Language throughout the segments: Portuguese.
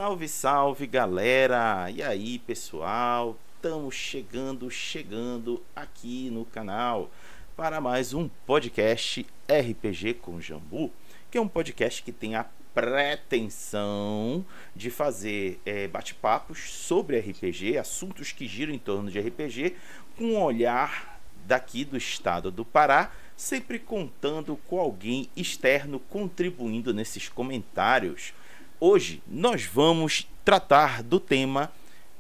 Salve, salve, galera! E aí, pessoal? Estamos chegando aqui no canal para mais um podcast RPG com Jambu, que é um podcast que tem a pretensão de fazer bate-papos sobre RPG, assuntos que giram em torno de RPG, com um olhar daqui do estado do Pará, sempre contando com alguém externo contribuindo nesses comentários. Hoje nós vamos tratar do tema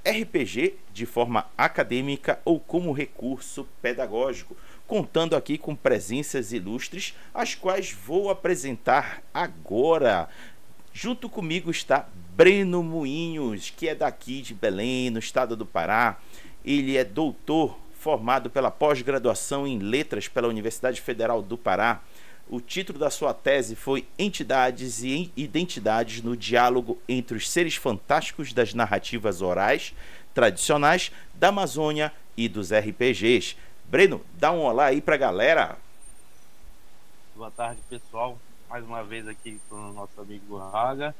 RPG de forma acadêmica ou como recurso pedagógico, contando aqui com presenças ilustres, as quais vou apresentar agora. Junto comigo está Breno Moinhos, que é daqui de Belém, no estado do Pará. Ele é doutor, formado pela pós-graduação em Letras pela Universidade Federal do Pará. O título da sua tese foi Entidades e Identidades no Diálogo entre os Seres Fantásticos das Narrativas Orais Tradicionais da Amazônia e dos RPGs. Breno, dá um olá aí pra galera. Boa tarde, pessoal. Mais uma vez aqui com o nosso amigo Raga.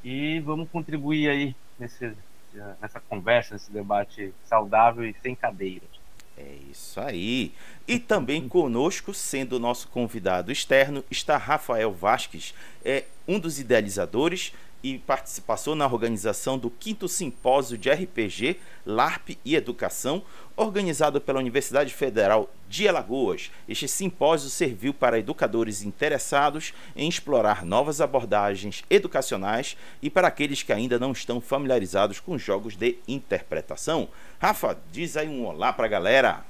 E vamos contribuir aí nessa conversa, nesse debate saudável e sem cadeiras. É isso aí. E também conosco, sendo o nosso convidado externo, está Rafael Vasques, um dos idealizadores e participou na organização do 5º Simpósio de RPG, LARP e Educação, organizado pela Universidade Federal de Alagoas. Este simpósio serviu para educadores interessados em explorar novas abordagens educacionais e para aqueles que ainda não estão familiarizados com jogos de interpretação. Rafa, diz aí um olá para a galera.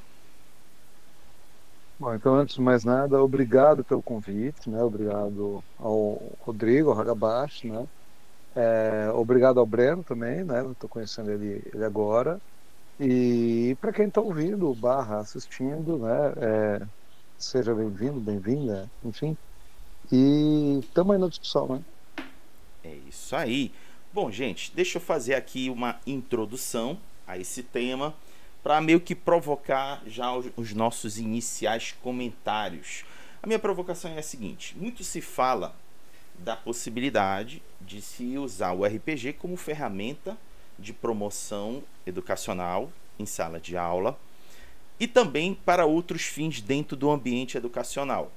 Bom, então, antes de mais nada, obrigado pelo convite, né? Obrigado ao Rodrigo, ao Hagabashi, né? Obrigado ao Breno também, né? Estou conhecendo ele agora. E para quem está ouvindo, assistindo, né? Seja bem-vindo, bem-vinda, enfim. E estamos aí na discussão, né? É isso aí. Bom, gente, deixa eu fazer aqui uma introdução a esse tema para meio que provocar já os nossos iniciais comentários. A minha provocação é a seguinte: muito se fala da possibilidade de se usar o RPG como ferramenta de promoção educacional em sala de aula e também para outros fins dentro do ambiente educacional.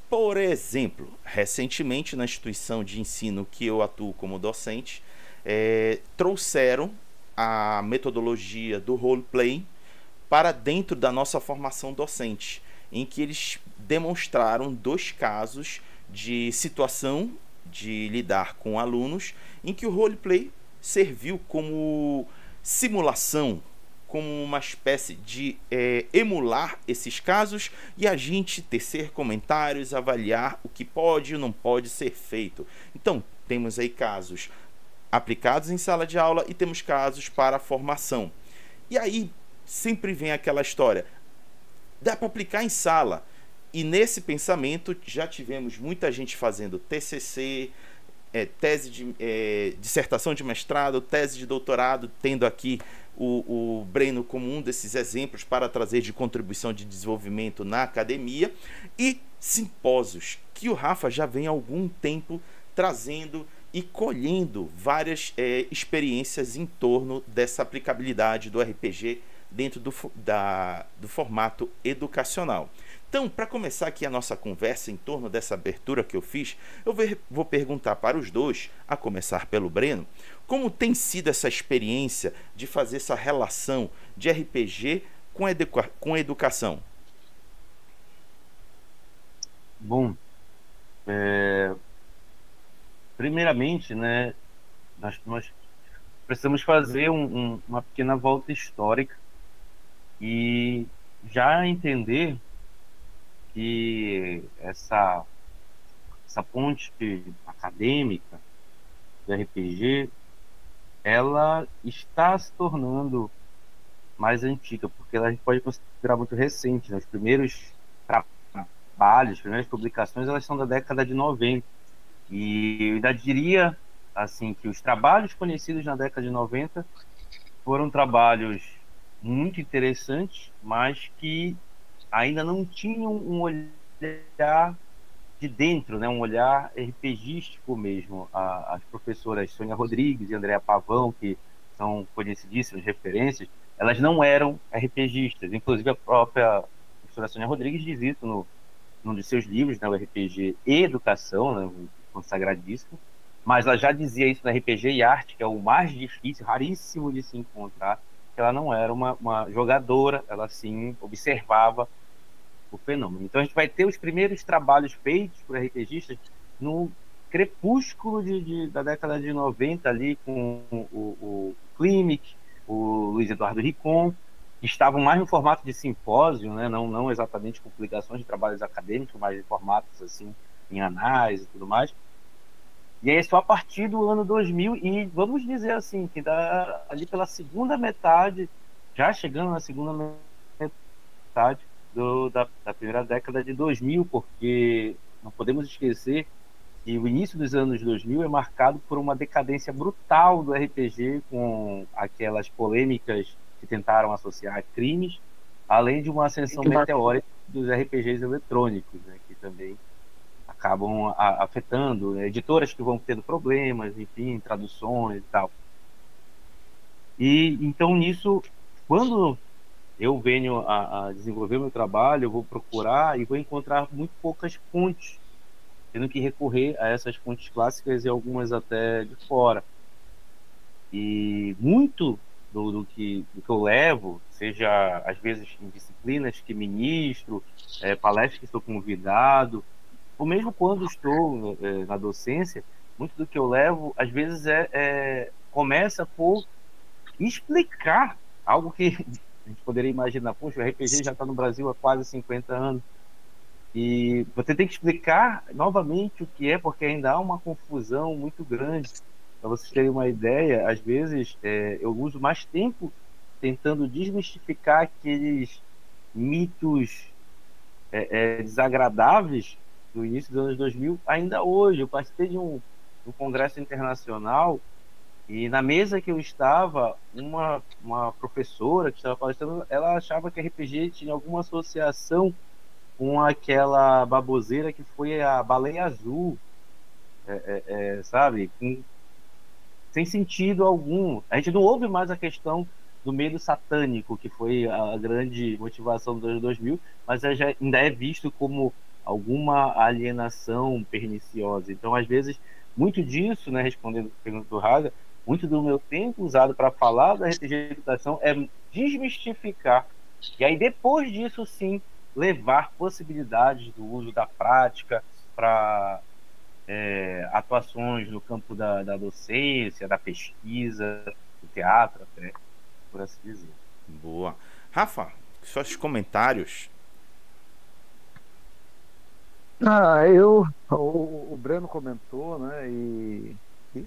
Por exemplo, recentemente na instituição de ensino que eu atuo como docente, trouxeram a metodologia do roleplay para dentro da nossa formação docente, em que eles demonstraram 2 casos de situação de lidar com alunos em que o roleplay serviu como simulação, como uma espécie de emular esses casos e a gente tecer comentários, avaliar o que pode e não pode ser feito. Então, temos aí casos aplicados em sala de aula e temos casos para formação. E aí sempre vem aquela história: dá para aplicar em sala. E nesse pensamento já tivemos muita gente fazendo TCC, tese de dissertação de mestrado, tese de doutorado, tendo aqui o Breno como um desses exemplos para trazer de contribuição de desenvolvimento na academia, e simpósios que o Rafa já vem há algum tempo trazendo e colhendo várias experiências em torno dessa aplicabilidade do RPG dentro do formato educacional. Então, para começar aqui a nossa conversa em torno dessa abertura que eu fiz, eu vou perguntar para os dois, a começar pelo Breno, como tem sido essa experiência de fazer essa relação de RPG com educação? Bom, primeiramente, né, nós precisamos fazer uma pequena volta histórica e já entender que essa ponte acadêmica do RPG, ela está se tornando mais antiga, porque a gente pode considerar muito recente, né? Os primeiros trabalhos, as primeiras publicações, elas são da década de 90. E eu ainda diria assim, que os trabalhos conhecidos na década de 90 foram trabalhos muito interessantes, mas que ainda não tinham um olhar de dentro, né, um olhar RPGístico mesmo. As professoras Sônia Rodrigues e Andréa Pavão, que são conhecidíssimas referências, elas não eram RPGistas. Inclusive, a própria professora Sônia Rodrigues diz isso num de seus livros, né, o RPG e Educação, né, um consagradíssimo. Mas ela já dizia isso no RPG e Arte, que é o mais difícil, raríssimo de se encontrar, que ela não era uma jogadora, ela sim observava o fenômeno. Então a gente vai ter os primeiros trabalhos feitos por RPGistas no crepúsculo da década de 90 ali com o Klimek, o Luiz Eduardo Ricon, que estavam mais no formato de simpósio, né? Não exatamente com publicações de trabalhos acadêmicos, mas em formatos assim, em anais e tudo mais. E aí só a partir do ano 2000, e vamos dizer assim, que ali pela segunda metade, já chegando na segunda metade da primeira década de 2000, porque não podemos esquecer que o início dos anos 2000 é marcado por uma decadência brutal do RPG, com aquelas polêmicas que tentaram associar crimes, além de uma ascensão meteórica dos RPGs eletrônicos, né, que também acabam afetando, né, editoras que vão tendo problemas, enfim, traduções e tal. E então nisso, quando eu venho a desenvolver meu trabalho, eu vou procurar e vou encontrar muito poucas fontes, tendo que recorrer a essas fontes clássicas e algumas até de fora. E muito do que eu levo, seja às vezes em disciplinas que ministro, palestras que estou convidado, ou mesmo quando estou na docência, muito do que eu levo, às vezes começa por explicar algo que a gente poderia imaginar, poxa, o RPG já está no Brasil há quase 50 anos, e você tem que explicar novamente o que é, porque ainda há uma confusão muito grande. Para vocês terem uma ideia, às vezes eu uso mais tempo tentando desmistificar aqueles mitos desagradáveis do início dos anos 2000, ainda hoje. Eu participei de um congresso internacional e na mesa que eu estava, uma professora que estava palestrando, ela achava que RPG tinha alguma associação com aquela baboseira que foi a Baleia Azul, sabe? Sem sentido algum. A gente não ouve mais a questão do medo satânico, que foi a grande motivação dos anos 2000, mas ainda é visto como alguma alienação perniciosa. Então, às vezes, muito disso, né, respondendo a pergunta do Raga, muito do meu tempo usado para falar da RPG de educação é desmistificar. E aí, depois disso, sim, levar possibilidades do uso da prática para atuações no campo da docência, da pesquisa, do teatro, até, por assim dizer. Boa. Rafa, seus comentários. O Breno comentou, né, e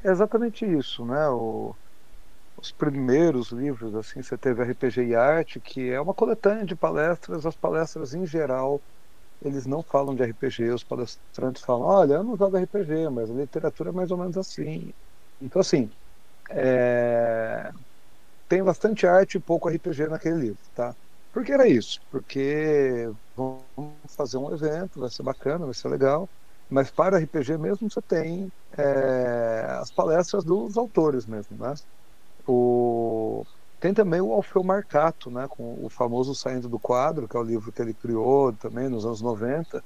é exatamente isso, né, os primeiros livros, assim, você teve RPG e Arte, que é uma coletânea de palestras. As palestras, em geral, eles não falam de RPG, os palestrantes falam, olha, eu não jogo RPG, mas a literatura é mais ou menos assim. Então, assim, tem bastante arte e pouco RPG naquele livro, tá? Por que era isso? Porque vamos fazer um evento, vai ser bacana, vai ser legal, mas para RPG mesmo você tem as palestras dos autores mesmo, né? Tem também o Alfeu Marcato, né, com o famoso Saindo do Quadro, que é o livro que ele criou também nos anos 90.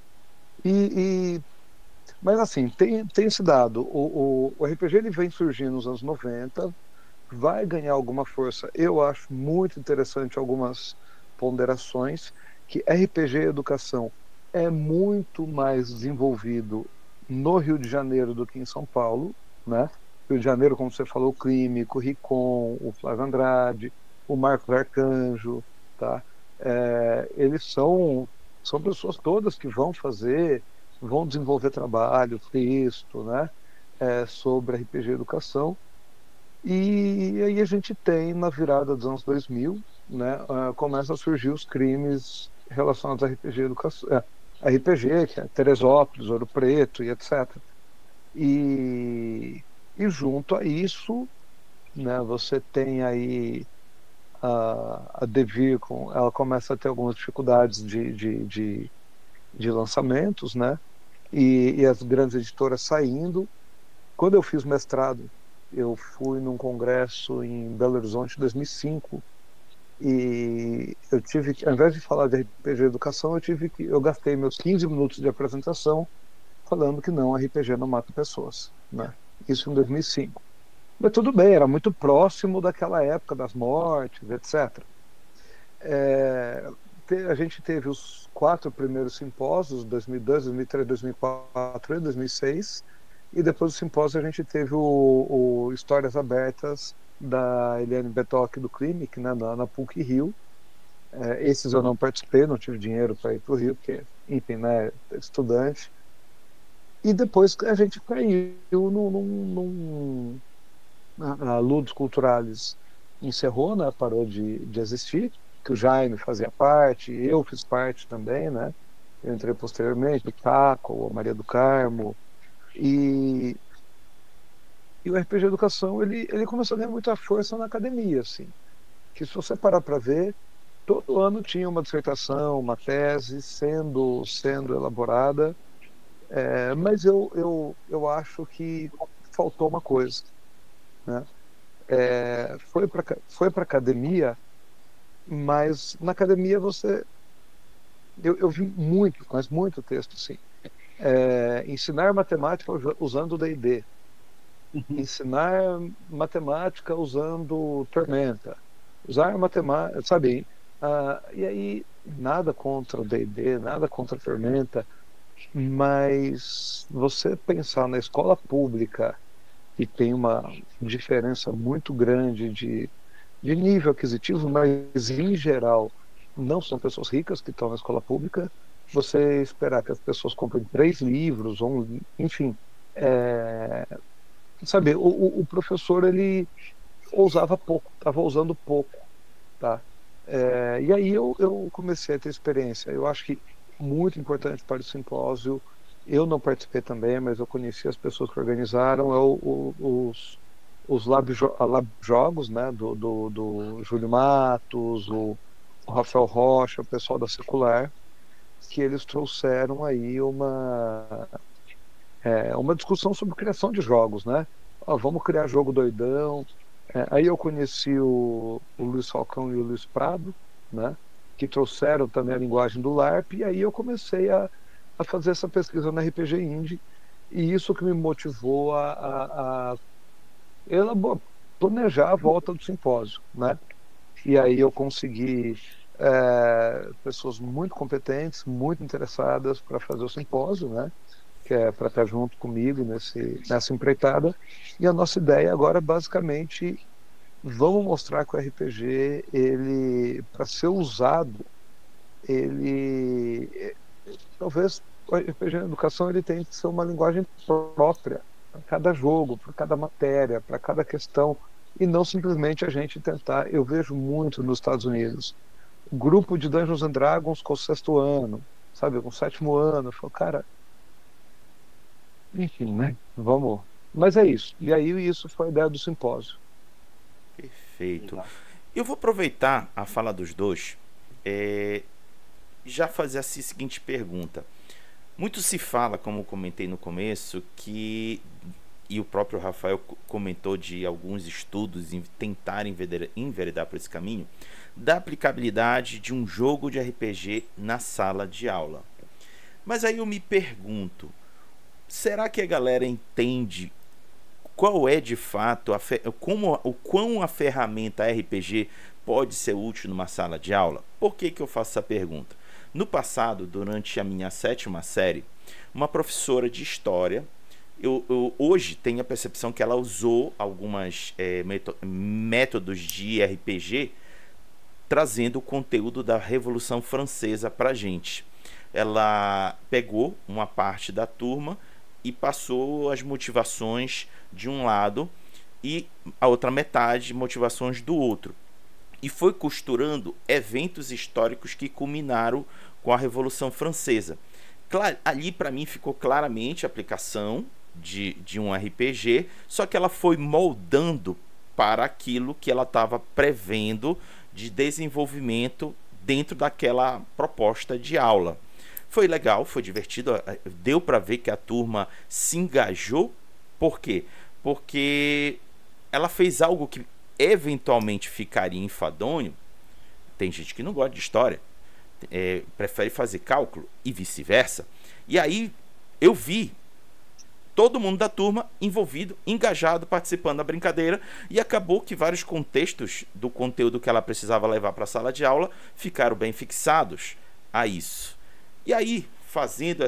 Mas assim, tem esse dado. O RPG ele vem surgindo nos anos 90, vai ganhar alguma força. Eu acho muito interessante algumas ponderações, que RPG Educação é muito mais desenvolvido no Rio de Janeiro do que em São Paulo, né? Rio de Janeiro, como você falou, o Clímico, o Ricon, o Flávio Andrade, o Marcos Arcanjo, tá? Eles são pessoas todas que vão desenvolver trabalho, texto, né? Sobre RPG Educação. E aí a gente tem, na virada dos anos 2000, né, começa a surgir os crimes relacionados a RPG Educação, RPG, que é Teresópolis, Ouro Preto e etc. E junto a isso, né, você tem aí a Devir, ela começa a ter algumas dificuldades de lançamentos, né? e as grandes editoras saindo. Quando eu fiz mestrado, eu fui num congresso em Belo Horizonte em 2005 e eu tive que, ao invés de falar de RPG Educação, eu gastei meus 15 minutos de apresentação falando que não, RPG não mata pessoas, né? Isso em 2005. Mas tudo bem, era muito próximo daquela época das mortes, etc. A gente teve os 4 primeiros simpósios, 2002, 2003, 2004 e 2006, e depois do simpósio a gente teve o Histórias Abertas da Eliane Betoc do Clinic, né, na PUC-Rio. Esses eu não participei, não tive dinheiro para ir para o Rio, porque, enfim, né, estudante. E depois a gente caiu a Ludus Culturalis encerrou, né, parou de existir, que o Jaime fazia parte, eu fiz parte também, né? Eu entrei posteriormente, o Caco, a Maria do Carmo, e o RPG Educação, ele começou a ganhar muita força na academia, assim, que se você parar para ver, todo ano tinha uma dissertação, uma tese sendo elaborada, mas eu acho que faltou uma coisa, né? Foi para academia, mas na academia eu vi muito, mas muito texto assim. Ensinar matemática usando D&D, ensinar matemática usando Tormenta, usar matemática, sabe? E aí nada contra o D&D, nada contra a Tormenta, mas você pensar na escola pública, que tem uma diferença muito grande de nível aquisitivo, mas em geral não são pessoas ricas que estão na escola pública. Você esperar que as pessoas comprem 3 livros, ou enfim, sabe, o professor ele ousava pouco, estava ousando pouco, tá? E aí eu comecei a ter experiência. Eu acho que muito importante para o simpósio. Eu não participei também, mas eu conheci as pessoas que organizaram, os lab jogos, né, do Júlio Matos, o Rafael Rocha, o pessoal da Secular, que eles trouxeram aí uma discussão sobre criação de jogos, né? Vamos criar jogo doidão. Aí eu conheci o Luiz Falcão e o Luiz Prado, né, que trouxeram também a linguagem do LARP, e aí eu comecei a fazer essa pesquisa na RPG Indie, e isso que me motivou a planejar a volta do simpósio, né? E aí eu consegui pessoas muito competentes, muito interessadas para fazer o simpósio, né? Que é para estar junto comigo nessa empreitada. E a nossa ideia agora é basicamente vamos mostrar que o RPG, ele, para ser usado, ele talvez o RPG na educação ele tem que ser uma linguagem própria para cada jogo, para cada matéria, para cada questão, e não simplesmente a gente tentar. Eu vejo muito nos Estados Unidos grupo de Dungeons and Dragons com o 6º ano, sabe, com o 7º ano. Eu falo, cara, enfim, né? Vamos. Mas é isso. E aí isso foi a ideia do simpósio. Perfeito. Eu vou aproveitar a fala dos dois, já fazer a seguinte pergunta. Muito se fala, como comentei no começo, e o próprio Rafael comentou de alguns estudos em tentarem enveredar por esse caminho, da aplicabilidade de um jogo de RPG na sala de aula. Mas aí eu me pergunto, será que a galera entende qual é de fato, o quão a ferramenta RPG pode ser útil numa sala de aula? Por que eu faço essa pergunta? No passado, durante a minha 7ª série, uma professora de história, eu hoje tenho a percepção que ela usou alguns métodos de RPG, trazendo o conteúdo da Revolução Francesa para a gente. Ela pegou uma parte da turma e passou as motivações de um lado e a outra metade motivações do outro, e foi costurando eventos históricos que culminaram com a Revolução Francesa. Ali para mim ficou claramente a aplicação de um RPG, só que ela foi moldando para aquilo que ela estava prevendo de desenvolvimento dentro daquela proposta de aula. Foi legal, foi divertido, deu para ver que a turma se engajou. Por quê? Porque ela fez algo que eventualmente ficaria enfadonho. Tem gente que não gosta de história, prefere fazer cálculo e vice-versa. E aí eu vi todo mundo da turma envolvido, engajado, participando da brincadeira, e acabou que vários contextos do conteúdo que ela precisava levar para a sala de aula ficaram bem fixados a isso. E aí, fazendo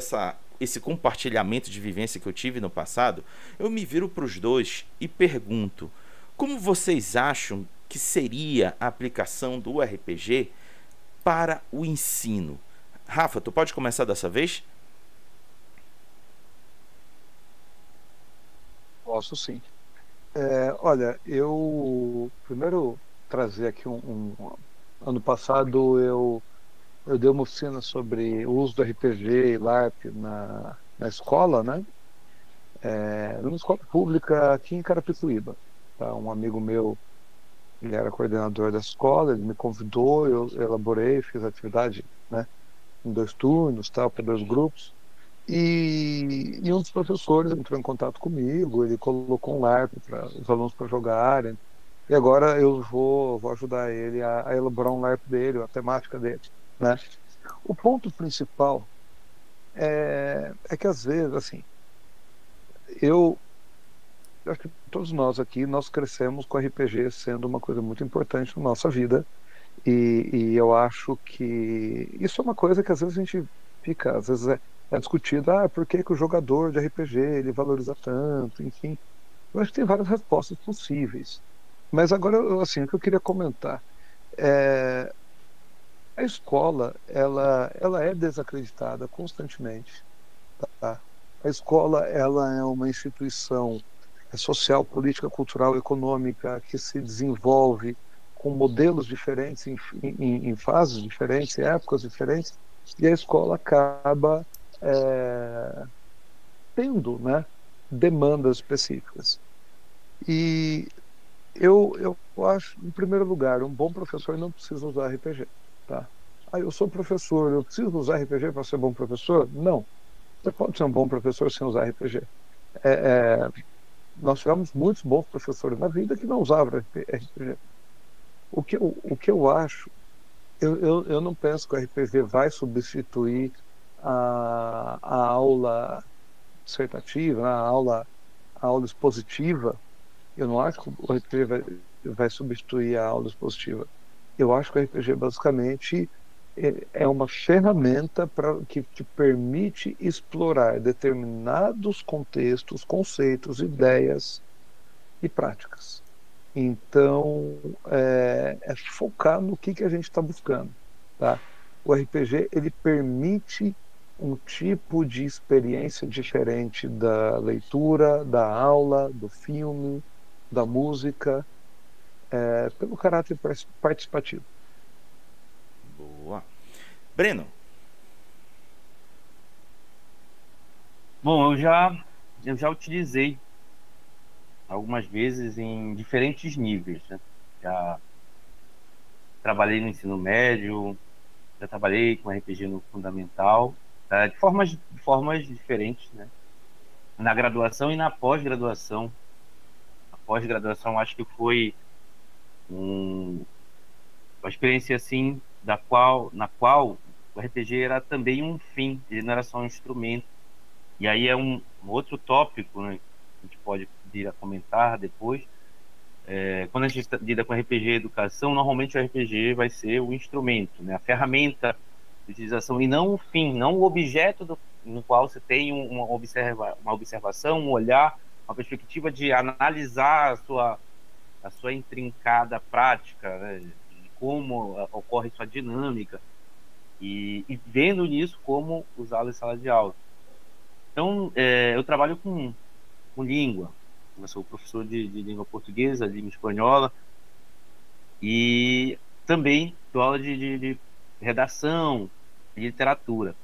esse compartilhamento de vivência que eu tive no passado, eu me viro para os dois e pergunto: como vocês acham que seria a aplicação do RPG para o ensino? Rafa, tu pode começar dessa vez? Posso sim. Olha, eu primeiro trazer aqui ano passado eu dei uma oficina sobre o uso do RPG e LARP na escola, né? Numa escola pública aqui em Carapicuíba. Tá? Um amigo meu, ele era coordenador da escola, ele me convidou, eu elaborei, fiz a atividade, né, em 2 turnos, tal, para 2 grupos. E um dos professores entrou em contato comigo, ele colocou um LARP para os alunos para jogarem. E agora eu vou ajudar ele a elaborar um LARP dele, a temática dele, né? O ponto principal é que às vezes, assim, eu acho que todos nós aqui, nós crescemos com RPG sendo uma coisa muito importante na nossa vida. E eu acho que isso é uma coisa que às vezes a gente fica, às vezes é discutido, por que que o jogador de RPG ele valoriza tanto, enfim. Eu acho que tem várias respostas possíveis. Mas agora, assim, o que eu queria comentar, é, a escola, ela é desacreditada constantemente, tá? A escola, ela é uma instituição social, política, cultural, econômica, que se desenvolve com modelos diferentes, em fases diferentes, em épocas diferentes, e a escola acaba tendo, né, demandas específicas. E eu acho, em primeiro lugar, um bom professor não precisa usar RPG. Tá? Eu sou professor, eu preciso usar RPG para ser bom professor? Não. Você pode ser um bom professor sem usar RPG. Nós tivemos muitos bons professores na vida que não usavam RPG. O que eu acho, eu não penso que o RPG vai substituir a aula dissertativa, a aula expositiva. Eu não acho que o RPG vai substituir a aula expositiva. Eu acho que o RPG basicamente é uma ferramenta que te permite explorar determinados contextos, conceitos, ideias e práticas. Então, é focar no que a gente está buscando. Tá? O RPG ele permite um tipo de experiência diferente da leitura, da aula, do filme, da música, pelo caráter participativo. Boa. Breno. Bom, eu já utilizei algumas vezes em diferentes níveis, né? Já trabalhei no ensino médio, já trabalhei com RPG no fundamental, de formas diferentes, né? Na graduação e na pós-graduação. A pós-graduação acho que foi uma experiência assim na qual o RPG era também um fim, ele não era só um instrumento. E aí é um outro tópico, né, que a gente pode vir a comentar depois. Quando a gente lida com RPG e educação, normalmente o RPG vai ser o instrumento, né, a ferramenta de utilização, e não o fim, não o objeto no qual você tem uma observação, um olhar, uma perspectiva de analisar a sua intrincada prática, né, de como ocorre sua dinâmica, e vendo nisso como usá-lo em sala de aula. Então, eu trabalho com língua. Eu sou professor de língua portuguesa, língua espanhola, e também dou aula de redação, de literatura.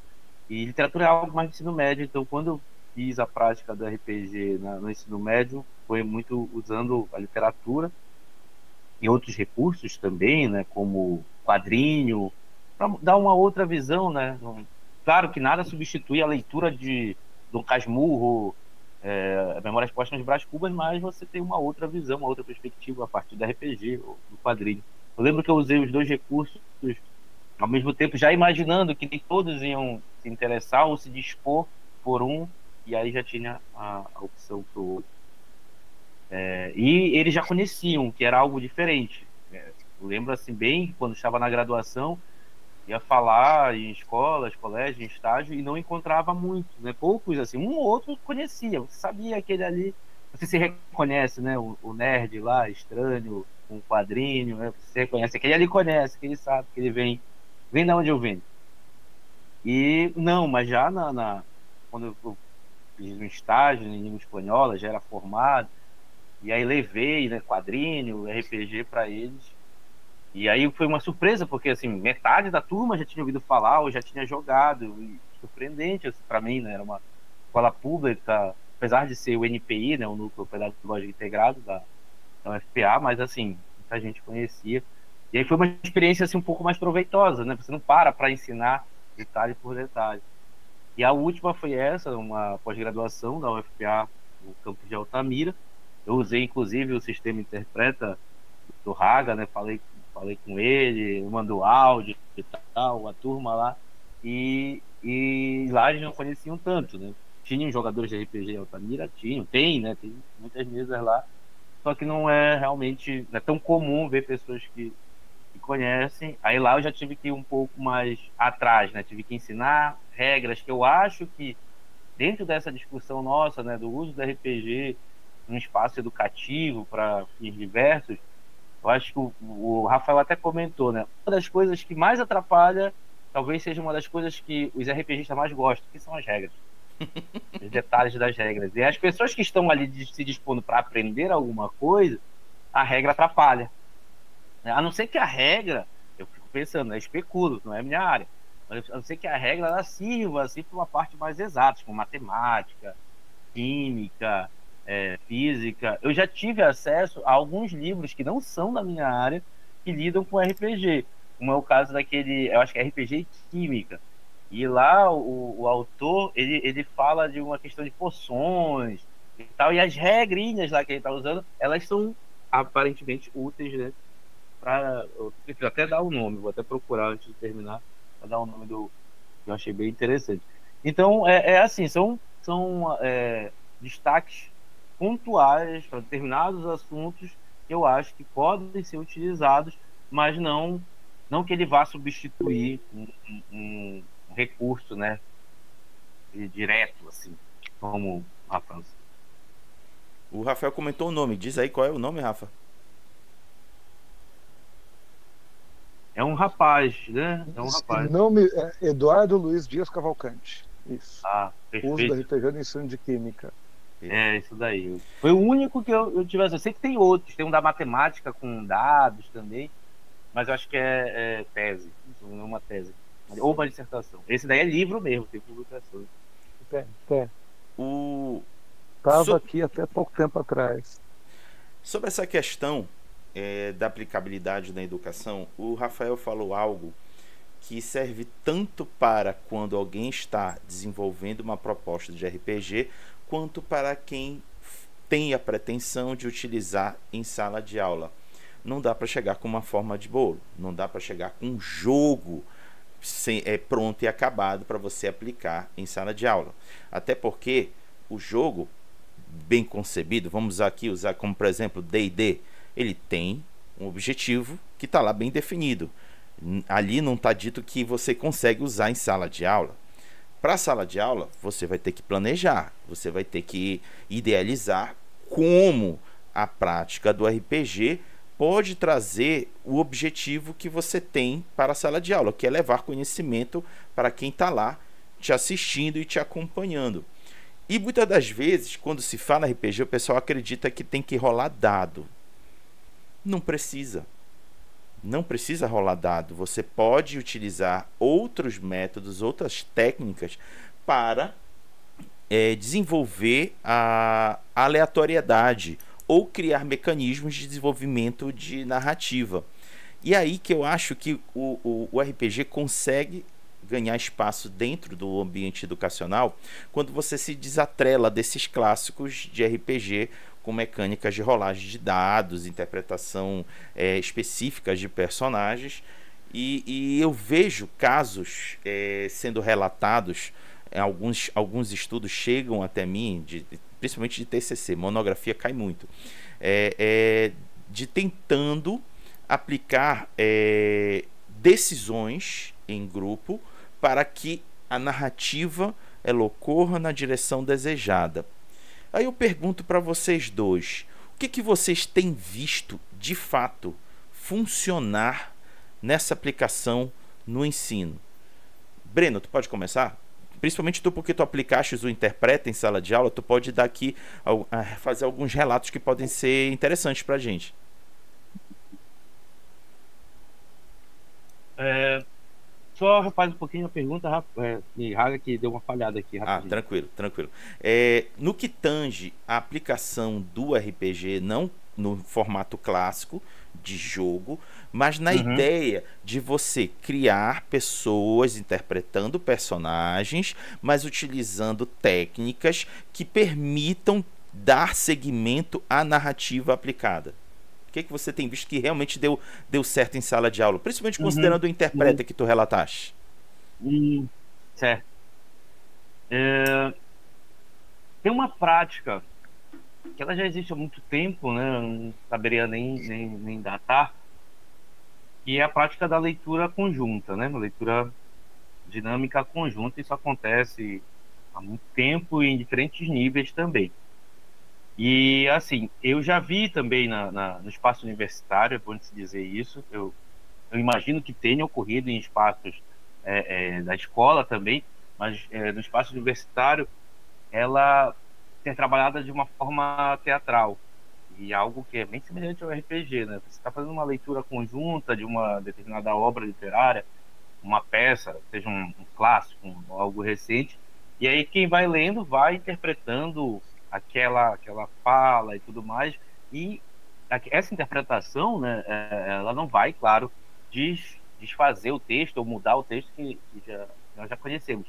E literatura é algo mais do ensino médio, então quando eu fiz a prática do RPG no ensino médio, foi muito usando a literatura e outros recursos também, né, como quadrinho, para dar uma outra visão, né, Claro que nada substitui a leitura de Dom Casmurro, Memórias Póstumas de Brás Cubas, mas você tem uma outra visão, uma outra perspectiva a partir do RPG ou do quadrinho. Eu lembro que eu usei os dois recursos ao mesmo tempo, já imaginando que nem todos iam se interessar ou se dispor por um, e aí já tinha a opção para o outro. E eles já conheciam que era algo diferente. Eu lembro assim bem, quando estava na graduação, ia falar em escolas, colégios, em estágio, e não encontrava muitos, né? Poucos, assim, um ou outro conhecia, você sabia aquele ali, você se reconhece, né? O nerd lá, estranho, um quadrinho, né? Você reconhece, aquele ali conhece, aquele sabe, que ele vem de onde eu venho. E não, mas já quando eu fiz um estágio em língua espanhola, já era formado, e aí levei, né, quadrinho, RPG para eles. E aí foi uma surpresa, porque assim, metade da turma já tinha ouvido falar ou já tinha jogado. E surpreendente assim, para mim, né? Era uma escola pública, apesar de ser o NPI, né, o Núcleo Pedagógico Integrado da UFPA, mas assim, muita gente conhecia. E aí foi uma experiência assim, um pouco mais proveitosa, né? Você não para ensinar detalhe por detalhe. E a última foi essa, uma pós-graduação da UFPA no campus de Altamira. Eu usei, inclusive, o sistema Interpreta do Raga, né? Falei com ele, mandou áudio e tal, a turma lá. E lá eles não conheciam tanto, né? Tinham jogadores de RPG em Altamira? Tem, né? Tem muitas mesas lá. Só que não é realmente, não é tão comum ver pessoas que conhecem. Aí lá eu já tive que ir um pouco mais atrás, né? Tive que ensinar regras que eu acho que dentro dessa discussão nossa, né, do uso do RPG num espaço educativo para fins diversos, eu acho que o Rafael até comentou, né? Uma das coisas que mais atrapalha, talvez seja uma das coisas que os RPGistas mais gostam, que são as regras. Os detalhes das regras. E as pessoas que estão ali se dispondo para aprender alguma coisa, a regra atrapalha. A não ser que a regra, eu fico pensando, né, especulo, não é minha área, mas a não ser que a regra ela sirva assim, para uma parte mais exata, como matemática, química, física. Eu já tive acesso a alguns livros que não são da minha área, que lidam com RPG, como é o caso daquele, eu acho que é RPG e Química. E lá o autor, ele fala de uma questão de poções e tal, e as regrinhas lá que ele está usando, elas são aparentemente úteis, né? Eu preciso até dar o nome, vou até procurar antes de terminar para dar o nome do que eu achei bem interessante. Então assim, são destaques pontuais para determinados assuntos que eu acho que podem ser utilizados, mas não que ele vá substituir um recurso, né, direto, assim, como a França. O Rafael comentou o nome, diz aí qual é o nome, Rafa? É um rapaz, né? É um rapaz. Nome é Eduardo Luiz Dias Cavalcante. Isso. Perfeito. Uso do RPG no ensino de Química. Isso daí. Foi o único que eu tivesse. Eu sei que tem outros, tem um da matemática com dados também, mas eu acho que é tese, não é uma tese, ou uma dissertação. Esse daí é livro mesmo, tem publicação. Tem. Estava aqui até pouco tempo atrás. Sobre essa questão da aplicabilidade na educação, o Rafael falou algo que serve tanto para quando alguém está desenvolvendo uma proposta de RPG, quanto para quem tem a pretensão de utilizar em sala de aula. Não dá para chegar com uma forma de bolo, não dá para chegar com um jogo pronto e acabado para você aplicar em sala de aula. Até porque o jogo, bem concebido, vamos aqui usar como, por exemplo, D&D, ele tem um objetivo que está lá bem definido. Ali não está dito que você consegue usar em sala de aula. Para a sala de aula, você vai ter que planejar, você vai ter que idealizar como a prática do RPG pode trazer o objetivo que você tem para a sala de aula, que é levar conhecimento para quem está lá te assistindo e te acompanhando. E muitas das vezes, quando se fala RPG, o pessoal acredita que tem que rolar dado. Não precisa. Não precisa rolar dado. Você pode utilizar outros métodos, outras técnicas para desenvolver a aleatoriedade ou criar mecanismos de desenvolvimento de narrativa. E aí que eu acho que o RPG consegue ganhar espaço dentro do ambiente educacional quando você se desatrela desses clássicos de RPG com mecânicas de rolagem de dados, interpretação específicas de personagens. E eu vejo casos sendo relatados, alguns estudos chegam até mim, principalmente de TCC, monografia cai muito, de tentando aplicar decisões em grupo para que a narrativa ela ocorra na direção desejada. Aí eu pergunto para vocês dois, o que vocês têm visto de fato funcionar nessa aplicação no ensino? Breno, tu pode começar? Principalmente tu, porque tu aplicaste o Interpreta em sala de aula, tu pode dar aqui, fazer alguns relatos que podem ser interessantes para a gente. Só refaz um pouquinho a pergunta, Raga, que deu uma falhada aqui. Rapidinho. Tranquilo. No que tange a aplicação do RPG, não no formato clássico de jogo, mas na ideia de você criar pessoas interpretando personagens, mas utilizando técnicas que permitam dar seguimento à narrativa aplicada. O que você tem visto que realmente deu certo em sala de aula? Principalmente considerando o Interpreta que tu relataste. Certo. Tem uma prática que ela já existe há muito tempo, né? Não saberia nem datar, que é a prática da leitura conjunta, né? Uma leitura dinâmica conjunta. Isso acontece há muito tempo e em diferentes níveis também. E, assim, eu já vi também no espaço universitário, é bom se dizer isso, eu imagino que tenha ocorrido em espaços da escola também, mas no espaço universitário, ela ser trabalhada de uma forma teatral, e algo que é bem semelhante ao RPG, né? Você está fazendo uma leitura conjunta de uma determinada obra literária, uma peça, seja um clássico, algo recente, e aí quem vai lendo vai interpretando aquela fala e tudo mais, e essa interpretação, né, ela não vai, claro, desfazer o texto ou mudar o texto que nós já conhecemos.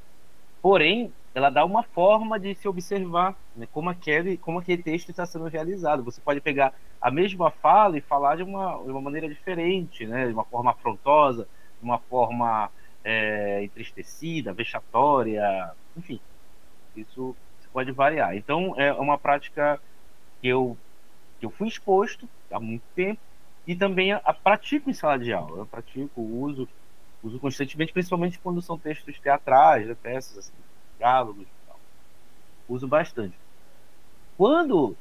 Porém, ela dá uma forma de se observar, né, como aquele texto está sendo realizado. Você pode pegar a mesma fala e falar de uma maneira diferente, né, de uma forma afrontosa, de uma forma entristecida, vexatória, enfim, isso pode variar. Então, é uma prática que eu fui exposto há muito tempo e também a pratico em sala de aula. Eu pratico, uso constantemente, principalmente quando são textos teatrais, né, peças, assim, diálogos e tal. Uso bastante. Quando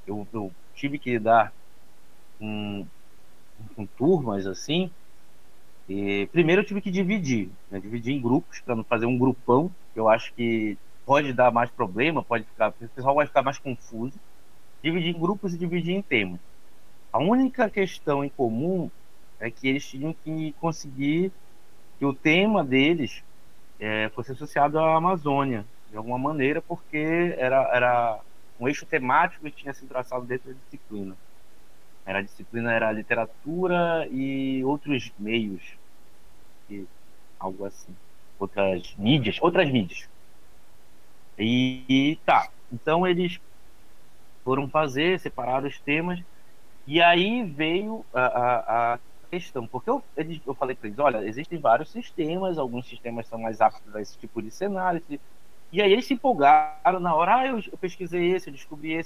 eu tive que lidar com turmas assim, primeiro eu tive que dividir em grupos, para não fazer um grupão, que eu acho que pode dar mais problema, o pessoal vai ficar mais confuso. Dividir em grupos e dividir em temas. A única questão em comum é que eles tinham que conseguir que o tema deles fosse associado à Amazônia, de alguma maneira, porque era um eixo temático que tinha sido traçado dentro da disciplina. A disciplina era literatura e outros meios, algo assim, outras mídias. E tá, então eles foram separaram os temas, e aí veio a questão, porque eu falei para eles, olha, existem vários sistemas, alguns sistemas são mais aptos a esse tipo de cenário, e aí eles se empolgaram na hora, eu pesquisei esse, eu descobri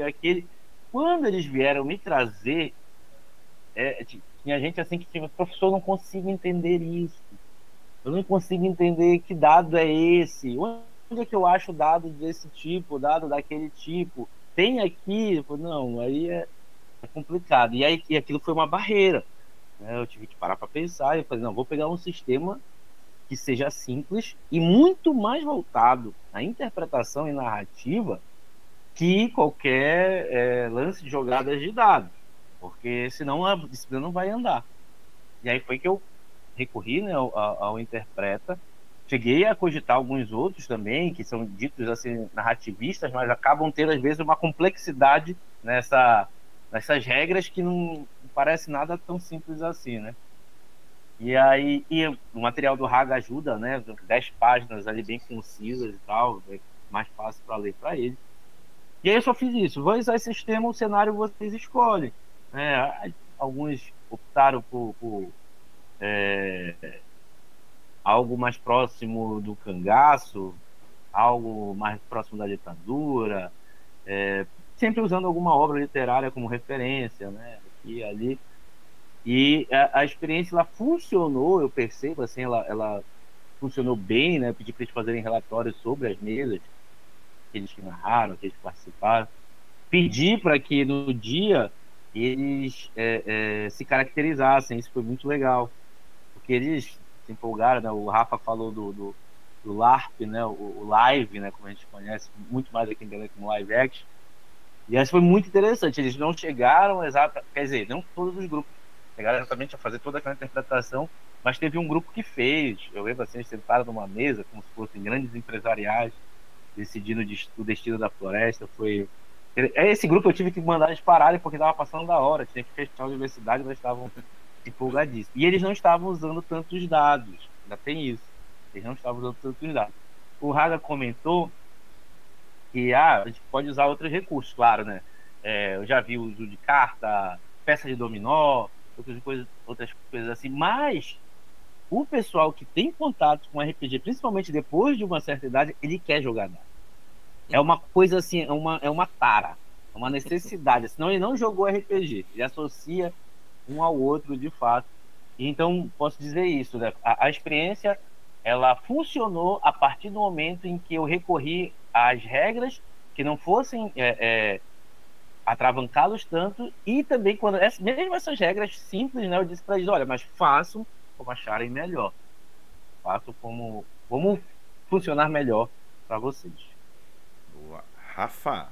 aquele. Quando eles vieram me trazer, tinha gente assim que tinha, professor, eu não consigo entender isso, eu não consigo entender que dado é esse, onde é que eu acho dado desse tipo, dado daquele tipo, tem aqui? Não, aí é complicado. E aquilo foi uma barreira, né? Eu tive que parar para pensar, e eu falei, não, vou pegar um sistema que seja simples e muito mais voltado à interpretação e narrativa que qualquer lance de jogadas de dados, porque senão a disciplina não vai andar. E aí foi que eu recorri, né, ao Interpreta. Cheguei a cogitar alguns outros também, que são ditos assim, narrativistas, mas acabam tendo, às vezes, uma complexidade nessas regras que não parece nada tão simples assim, né? E aí, e o material do Raga ajuda, né? 10 páginas ali bem concisas e tal, é mais fácil para ler para ele. E aí eu só fiz isso. Vou usar esse sistema, o cenário vocês escolhem. Alguns optaram por algo mais próximo do cangaço, algo mais próximo da ditadura, sempre usando alguma obra literária como referência, né? Aqui e ali. E a experiência ela funcionou, eu percebo, assim, ela funcionou bem, né? Eu pedi para eles fazerem relatórios sobre as mesas, aqueles que narraram, aqueles que participaram. Pedi para que no dia eles se caracterizassem, isso foi muito legal, porque eles se empolgaram, né? O Rafa falou do LARP, né? O live, né? Como a gente conhece, muito mais aqui em Belém como live action. E essa foi muito interessante. Eles não chegaram quer dizer, não todos os grupos chegaram exatamente a fazer toda aquela interpretação, mas teve um grupo que fez. Eu lembro assim, eles sentaram numa mesa, como se fossem grandes empresariais, decidindo o destino da floresta. Esse grupo eu tive que mandar eles pararem porque estava passando da hora, tinha que fechar a universidade, mas estavam empolgadíssimos. E eles não estavam usando tantos dados, ainda tem isso. Eles não estavam usando tantos dados. O Raga comentou que a gente pode usar outros recursos, claro, né? Eu já vi o uso de carta, peça de dominó, outras coisas assim, mas o pessoal que tem contato com RPG, principalmente depois de uma certa idade, ele quer jogar dado. É uma coisa assim, é uma tara, é uma necessidade, senão ele não jogou RPG, ele associa um ao outro de fato. E então, posso dizer isso, né? A experiência, ela funcionou a partir do momento em que eu recorri às regras que não fossem atravancá-los tanto, e também quando mesmo essas regras simples, né, eu disse para eles, olha, mas façam como acharem melhor, façam como funcionar melhor para vocês. Boa. Rafa.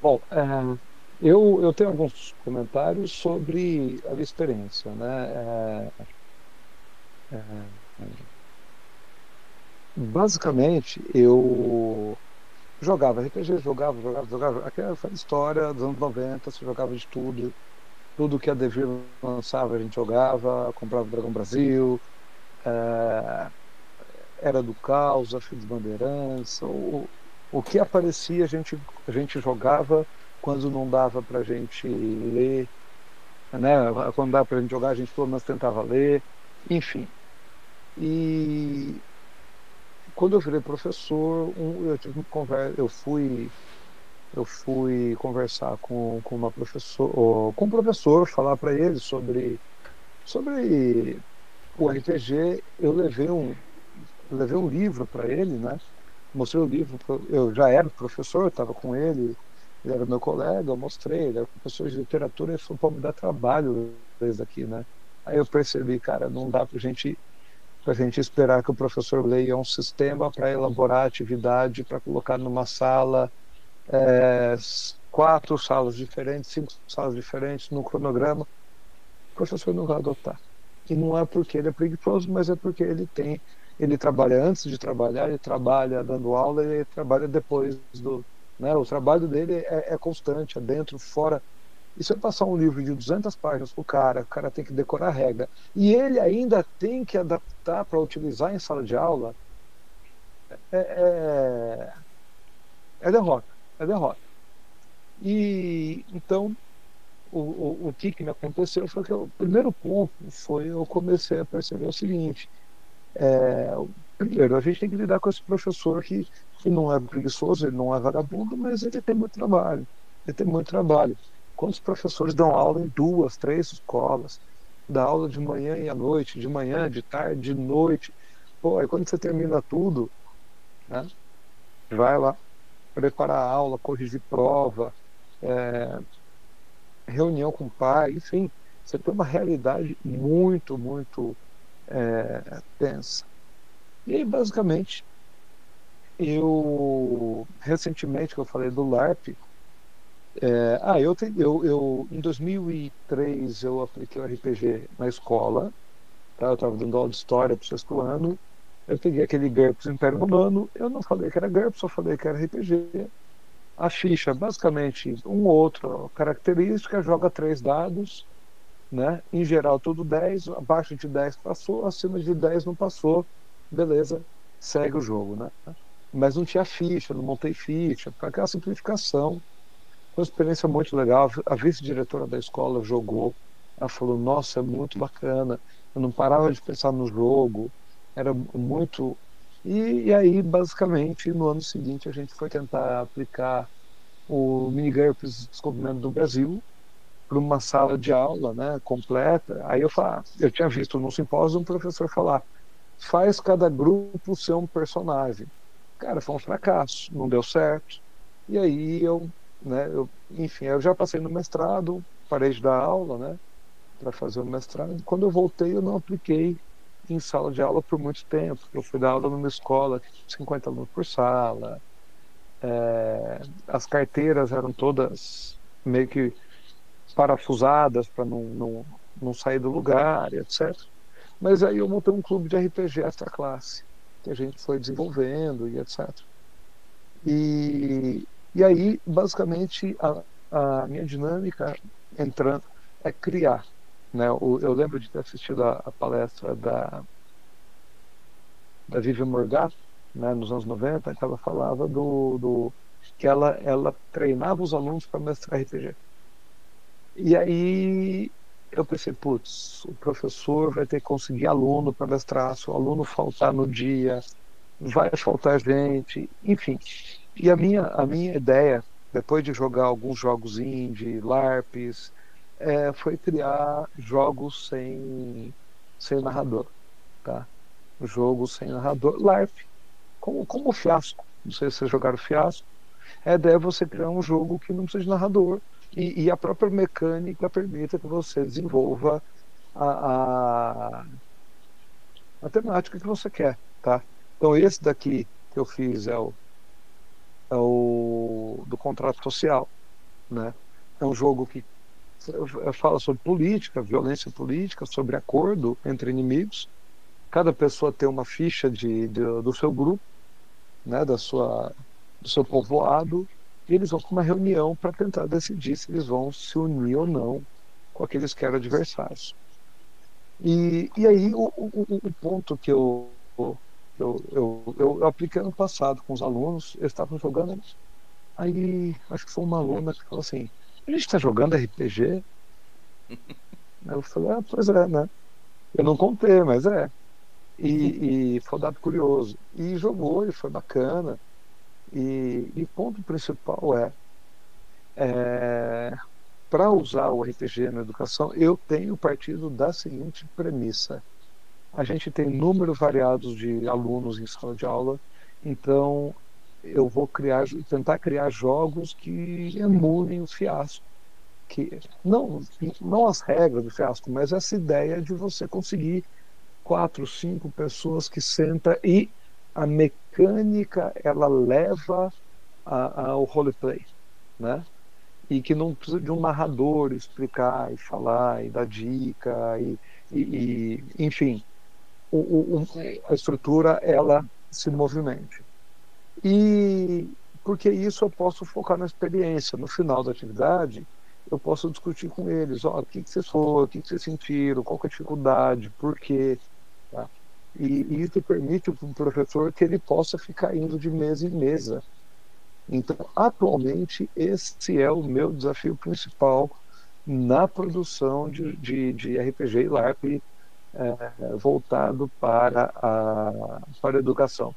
Bom, eu tenho alguns comentários sobre a minha experiência, né? Basicamente, eu jogava RPG, jogava. Aquela foi a história dos anos 90, você jogava de tudo. Tudo que a Devir lançava a gente jogava, comprava o Dragão Brasil, Era do Caos, a Filhos dos Bandeirantes, o que aparecia a gente jogava. Quando não dava para a gente ler, né? Quando dava para a gente jogar, a gente pelo menos tentava ler, enfim. E quando eu virei professor, eu tive uma conversa, eu fui conversar com uma com um professor, falar para ele sobre o RPG. Eu levei um livro para ele, né? Mostrei o livro, eu já era professor, estava com ele era meu colega, eu mostrei, ele era professor de literatura, e falou, pô, me dá trabalho isso aqui, né? Aí eu percebi, cara, não dá para gente esperar que o professor leia um sistema para elaborar a atividade, para colocar numa sala, 4 salas diferentes, 5 salas diferentes, no cronograma. O professor não vai adotar. E não é porque ele é preguiçoso, mas é porque ele trabalha antes de trabalhar, ele trabalha dando aula, ele trabalha depois né? O trabalho dele é constante, é dentro, fora. E se eu passar um livro de 200 páginas para o cara tem que decorar a regra, e ele ainda tem que adaptar para utilizar em sala de aula, é, é derrota, é derrota. E então, o que me aconteceu foi que o primeiro ponto foi eu comecei a perceber o seguinte: primeiro, a gente tem que lidar com esse professor que não é preguiçoso, ele não é vagabundo, mas ele tem muito trabalho. Ele tem muito trabalho. Quantos professores dão aula em 2, 3 escolas? Dá aula de manhã e à noite, de manhã, de tarde, de noite. Pô, aí quando você termina tudo, né, vai lá preparar a aula, corrigir prova, reunião com o pai, enfim, você tem uma realidade muito, muito tensa. E aí, basicamente, recentemente que eu falei do LARP, em 2003 eu apliquei o RPG na escola, tá? Eu estava dando aula de história para o 6º ano, eu peguei aquele GURPS Império Romano, eu não falei que era GURPS, só falei que era RPG, A ficha, basicamente, um ou outro característica, joga 3 dados, né? Em geral, tudo 10, abaixo de 10 passou, acima de 10 não passou, beleza, segue o jogo, né? Mas não tinha ficha, não montei ficha, para aquela simplificação. Foi uma experiência muito legal. A vice-diretora da escola jogou, ela falou: Nossa, é muito bacana. Eu não parava de pensar no jogo, era muito. E aí, basicamente, no ano seguinte, a gente foi tentar aplicar o Mini-GURPS Descobrimento do Brasil para uma sala de aula, né, completa. Aí eu tinha visto no simpósio um professor falar: faz cada grupo ser um personagem. Cara, foi um fracasso, não deu certo. E aí enfim, eu já passei no mestrado, parei de dar aula, né, para fazer o mestrado. Quando eu voltei, eu não apliquei em sala de aula por muito tempo. Eu fui dar aula numa escola, 50 alunos por sala. As carteiras eram todas meio que parafusadas para não sair do lugar, etc. Mas aí eu montei um clube de RPG extra classe, que a gente foi desenvolvendo e etc. E aí, basicamente, a minha dinâmica entrando é criar. Né? Eu lembro de ter assistido a palestra da Vivian Morgado, né, nos anos 90, que ela falava que ela treinava os alunos para mestrar RPG. E aí eu pensei, putz, o professor vai ter que conseguir aluno para mestrar, se o aluno faltar no dia, vai faltar gente, enfim. E a minha ideia, depois de jogar alguns jogos indie, LARPs, foi criar jogos sem narrador, tá? Jogo sem narrador, LARP, como o Fiasco. Não sei se vocês jogaram Fiasco. A ideia é você criar um jogo que não precisa de narrador e a própria mecânica permita que você desenvolva a, a, a temática que você quer, tá? Então esse daqui que eu fiz é o do contrato social, né? É um jogo que fala sobre política, violência política, sobre acordo entre inimigos. Cada pessoa tem uma ficha do seu grupo, né? Do seu povoado, e eles vão para uma reunião para tentar decidir se eles vão se unir ou não com aqueles que eram adversários. E aí o ponto que eu apliquei ano passado com os alunos, eles estavam jogando, aí acho que foi uma aluna que falou assim: a gente está jogando RPG? Eu falei: pois é, né? Eu não contei, mas é. E foi um dado curioso. E jogou, e foi bacana. E o ponto principal é para usar o RPG na educação, eu tenho partido da seguinte premissa: a gente tem número variados de alunos em sala de aula, então eu vou tentar criar jogos que emulem o Fiasco, que não as regras do Fiasco, mas essa ideia de você conseguir 4, 5 pessoas que senta e a mecânica ela leva ao roleplay, né? E que não precisa de um narrador explicar e falar e dar dica enfim, a estrutura ela se movimente. E porque isso eu posso focar na experiência. No final da atividade, eu posso discutir com eles: o que vocês foram, o que vocês sentiram, qual que é a dificuldade, por quê. Tá? E isso permite para o professor que ele possa ficar indo de mesa em mesa. Então, atualmente, esse é o meu desafio principal na produção de RPG e LARP voltado para a educação.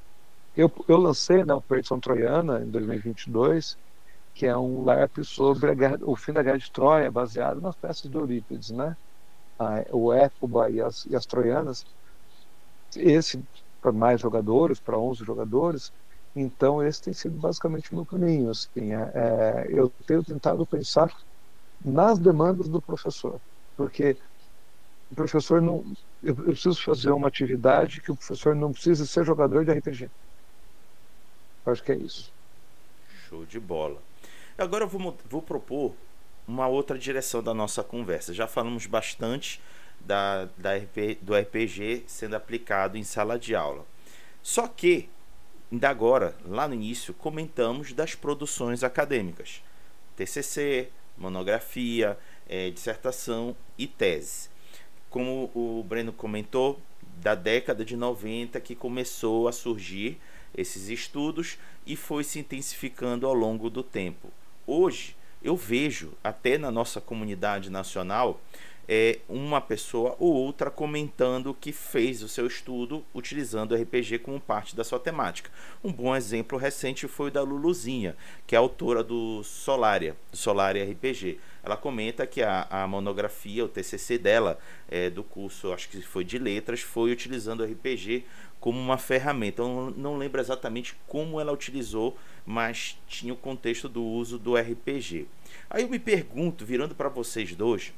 Eu lancei na Operação Troiana, em 2022, que é um LARP sobre o fim da Guerra de Troia, baseado nas peças de Eurípides, né? O Écuba e as Troianas. Esse para mais jogadores, para 11 jogadores. Então, esse tem sido basicamente o meu caminho. Assim, eu tenho tentado pensar nas demandas do professor, porque o professor não. Eu preciso fazer uma atividade que o professor não precisa ser jogador de RPG. Eu acho que é isso. Show de bola. Agora eu vou propor uma outra direção da nossa conversa. Já falamos bastante do RPG sendo aplicado em sala de aula. Só que ainda agora, lá no início, comentamos das produções acadêmicas, TCC, monografia, dissertação e tese. Como o Breno comentou, da década de 90 que começou a surgir esses estudos e foi se intensificando ao longo do tempo. Hoje, eu vejo, até na nossa comunidade nacional, uma pessoa ou outra comentando que fez o seu estudo utilizando o RPG como parte da sua temática. Um bom exemplo recente foi o da Luluzinha, que é autora do Solaria RPG. Ela comenta que a monografia, o TCC dela, do curso, acho que foi de letras, foi utilizando o RPG como uma ferramenta. Eu não lembro exatamente como ela utilizou, mas tinha o contexto do uso do RPG. Aí eu me pergunto, virando para vocês dois,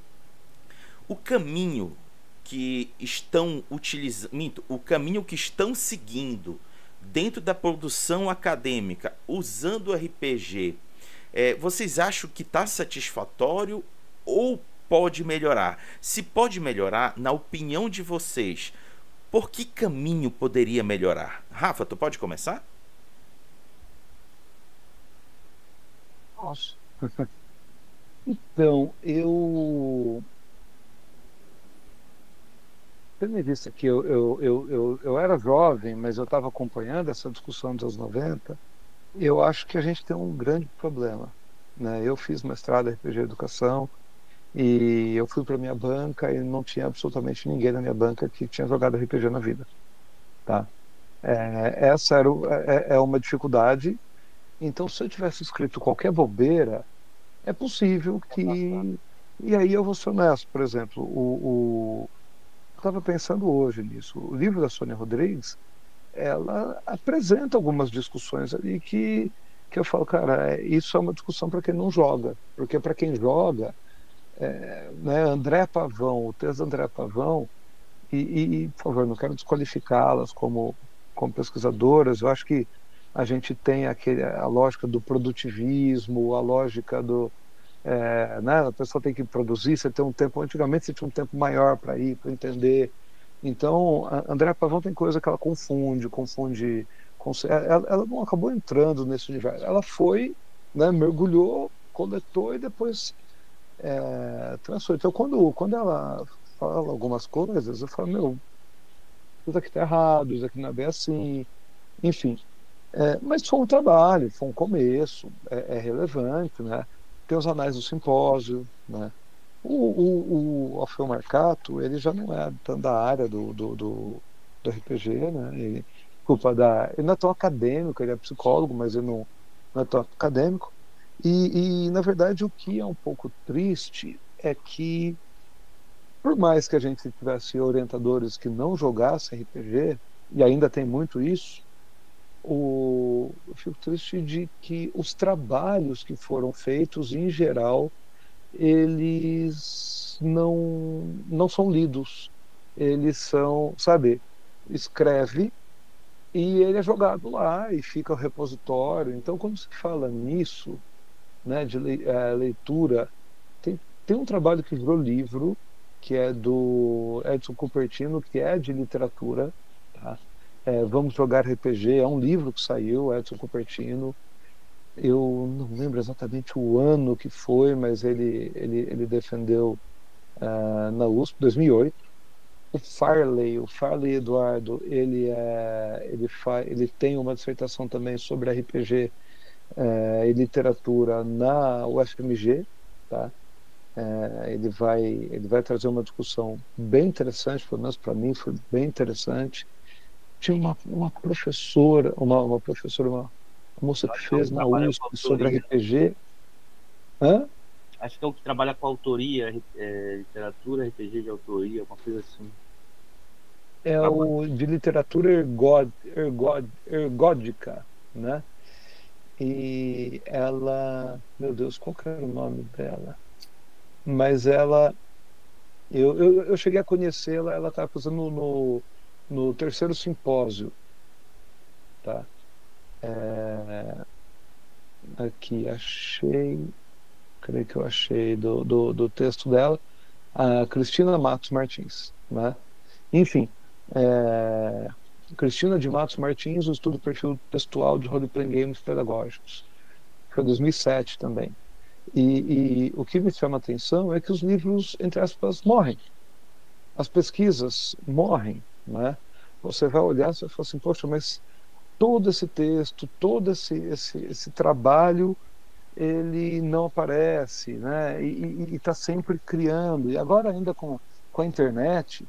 o caminho que estão utilizando, o caminho que estão seguindo dentro da produção acadêmica usando o RPG, vocês acham que está satisfatório ou pode melhorar? Se pode melhorar, na opinião de vocês, por que caminho poderia melhorar? Rafa, tu pode começar? Posso. Então, tendo em vista que eu era jovem, mas eu estava acompanhando essa discussão dos anos 90, eu acho que a gente tem um grande problema, né? Eu fiz mestrado em RPG Educação e eu fui para minha banca e não tinha absolutamente ninguém na minha banca que tinha jogado RPG na vida, tá? Essa é uma dificuldade. Então, se eu tivesse escrito qualquer bobeira, é possível que... E aí eu vou ser honesto, por exemplo, eu estava pensando hoje nisso. O livro da Sônia Rodrigues, ela apresenta algumas discussões ali que eu falo, cara, isso é uma discussão para quem não joga, porque para quem joga, né, André Pavão, o texto de André Pavão, por favor, não quero desqualificá-las como pesquisadoras, eu acho que a gente tem a lógica do produtivismo, a lógica do... né, a pessoa tem que produzir, você tem um tempo... Antigamente você tinha um tempo maior para ir, para entender. Então, a Andréa Pavão tem coisa que ela confunde. Ela não acabou entrando nesse universo. Ela foi, né, mergulhou, coletou e depois transformou. Então, quando ela fala algumas coisas, eu falo, meu, isso aqui está errado, isso aqui não é bem assim. Enfim, mas foi um trabalho, foi um começo, é relevante, né? Tem os anais do simpósio, né? O Alfeu Marcato, ele já não é da área do RPG, né? Ele não é tão acadêmico, ele é psicólogo, mas ele não é tão acadêmico. E, na verdade, o que é um pouco triste é que, por mais que a gente tivesse orientadores que não jogassem RPG, e ainda tem muito isso, eu fico triste de que os trabalhos que foram feitos, em geral, eles não são lidos. Eles são, sabe, escreve e ele é jogado lá e fica o repositório. Então, quando se fala nisso, né, de leitura, tem um trabalho que virou livro, que é do Edson Cupertino, que é de literatura, tá? Vamos Jogar RPG, é um livro que saiu, Edson Cupertino. Eu não lembro exatamente o ano que foi, mas ele defendeu na USP, 2008. O Farley Eduardo, ele tem uma dissertação também sobre RPG e literatura na UFMG, tá? Ele vai trazer uma discussão bem interessante, pelo menos para mim foi bem interessante. Tinha uma professora, uma moça que fez na USP sobre RPG. Hã? Acho que é o que trabalha com autoria, literatura, RPG de autoria, uma coisa assim. É o de literatura ergódica, né? E ela... Meu Deus, qual que era o nome dela? Mas ela... Eu cheguei a conhecê-la, ela estava fazendo no terceiro simpósio, tá? Aqui, creio que eu achei do texto dela, a Cristina Matos Martins, né? Enfim, Cristina de Matos Martins, o estudo perfil textual de role-playing games pedagógicos. Foi 2007 também. E o que me chama a atenção é que os livros, entre aspas, morrem. As pesquisas morrem, né? Você vai olhar e vai falar assim, poxa, mas todo esse texto, todo esse trabalho, ele não aparece, né? E está sempre criando. E agora ainda com a internet,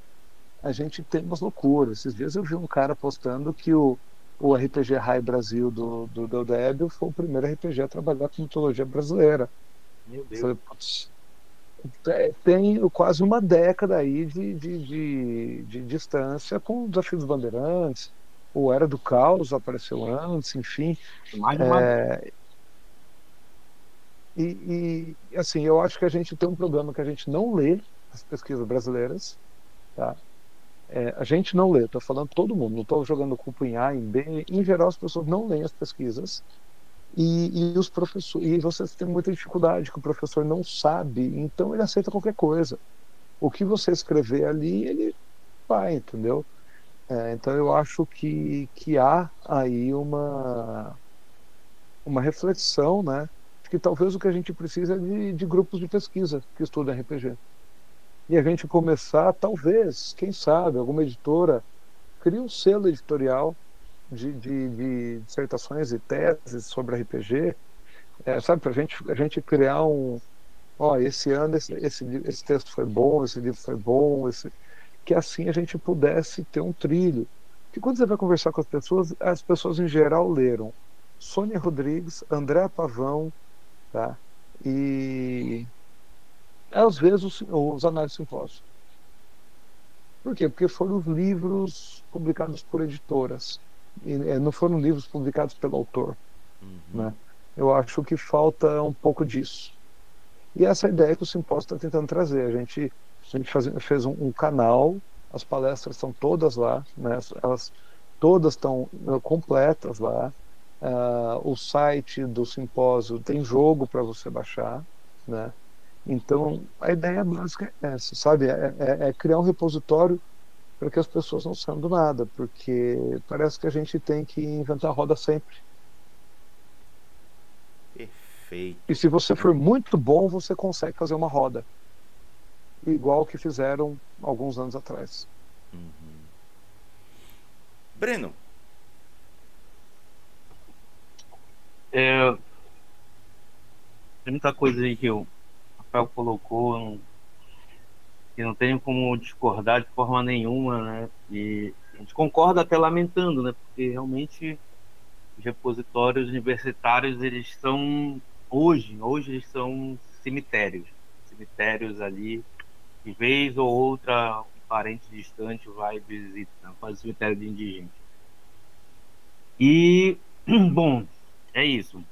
a gente tem umas loucuras. Esses dias eu vi um cara postando que o RPG High Brasil do Débio foi o primeiro RPG a trabalhar com mitologia brasileira. Meu Eu Deus. falei, putz, tem quase uma década aí de distância com o Desafio dos Bandeirantes, o Era do Caos apareceu antes, enfim. Mais de uma década. Assim, eu acho que a gente tem um problema que a gente não lê as pesquisas brasileiras, tá? A gente não lê, estou falando todo mundo, não estou jogando culpa em A, em B. Em geral, as pessoas não leem as pesquisas e os professores, e vocês têm muita dificuldade, que o professor não sabe, então ele aceita qualquer coisa. O que você escrever ali, ele vai, entendeu? Então eu acho que há aí uma reflexão, né? De que talvez o que a gente precisa é de grupos de pesquisa que estudam RPG. E a gente começar, talvez, quem sabe, alguma editora cria um selo editorial de dissertações e teses sobre RPG, sabe, para a gente criar esse ano esse texto foi bom, esse livro foi bom, que assim a gente pudesse ter um trilho. Que quando você vai conversar com as pessoas em geral leram Sônia Rodrigues, André Pavão, tá? E às vezes os análises simpósio. Por quê? Porque foram os livros publicados por editoras. E, não foram livros publicados pelo autor. Né? Eu acho que falta um pouco disso. E essa é a ideia que o simpósio está tentando trazer. A gente fez um canal, as palestras estão todas lá, né? Elas todas estão completas lá. O site do simpósio tem jogo para você baixar, né? Então, a ideia básica é essa, sabe? É criar um repositório para que as pessoas não saiam do nada, porque parece que a gente tem que inventar a roda sempre. Perfeito. E se você for muito bom, você consegue fazer uma roda. Igual que fizeram alguns anos atrás. Breno. Tem muita coisa aí que o Rafael colocou, que não tenho como discordar de forma nenhuma, né? E a gente concorda até lamentando, né? Porque realmente os repositórios universitários, eles são hoje eles são cemitérios ali, de vez ou outra um parente distante vai visitar, faz cemitério de indigente. E bom, é isso.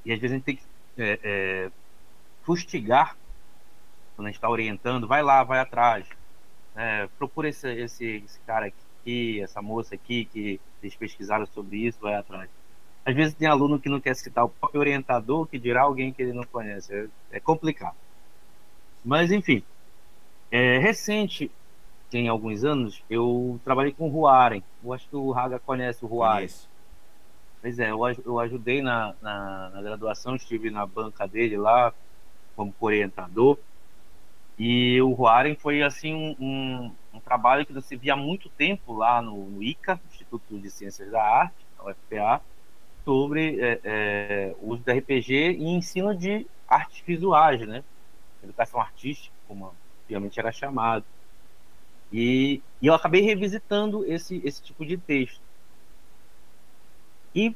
E às vezes a gente tem que fustigar quando a gente está orientando, vai lá, vai atrás, procura esse cara aqui, essa moça aqui que eles pesquisaram sobre isso, vai atrás. Às vezes tem aluno que não quer citar o próprio orientador, que dirá alguém que ele não conhece. É complicado. Mas, enfim, recente, tem alguns anos, eu trabalhei com o Huaren. Eu acho que o Raga conhece o Huaren. Conheço. Pois é, eu ajudei na graduação, estive na banca dele lá, como orientador. E o Huaren foi assim um trabalho que você via há muito tempo lá no ICA, Instituto de Ciências da Arte, a UFPA, sobre o uso do RPG e ensino de artes visuais, né? Educação artística, como antigamente era chamado. E eu acabei revisitando esse tipo de texto. E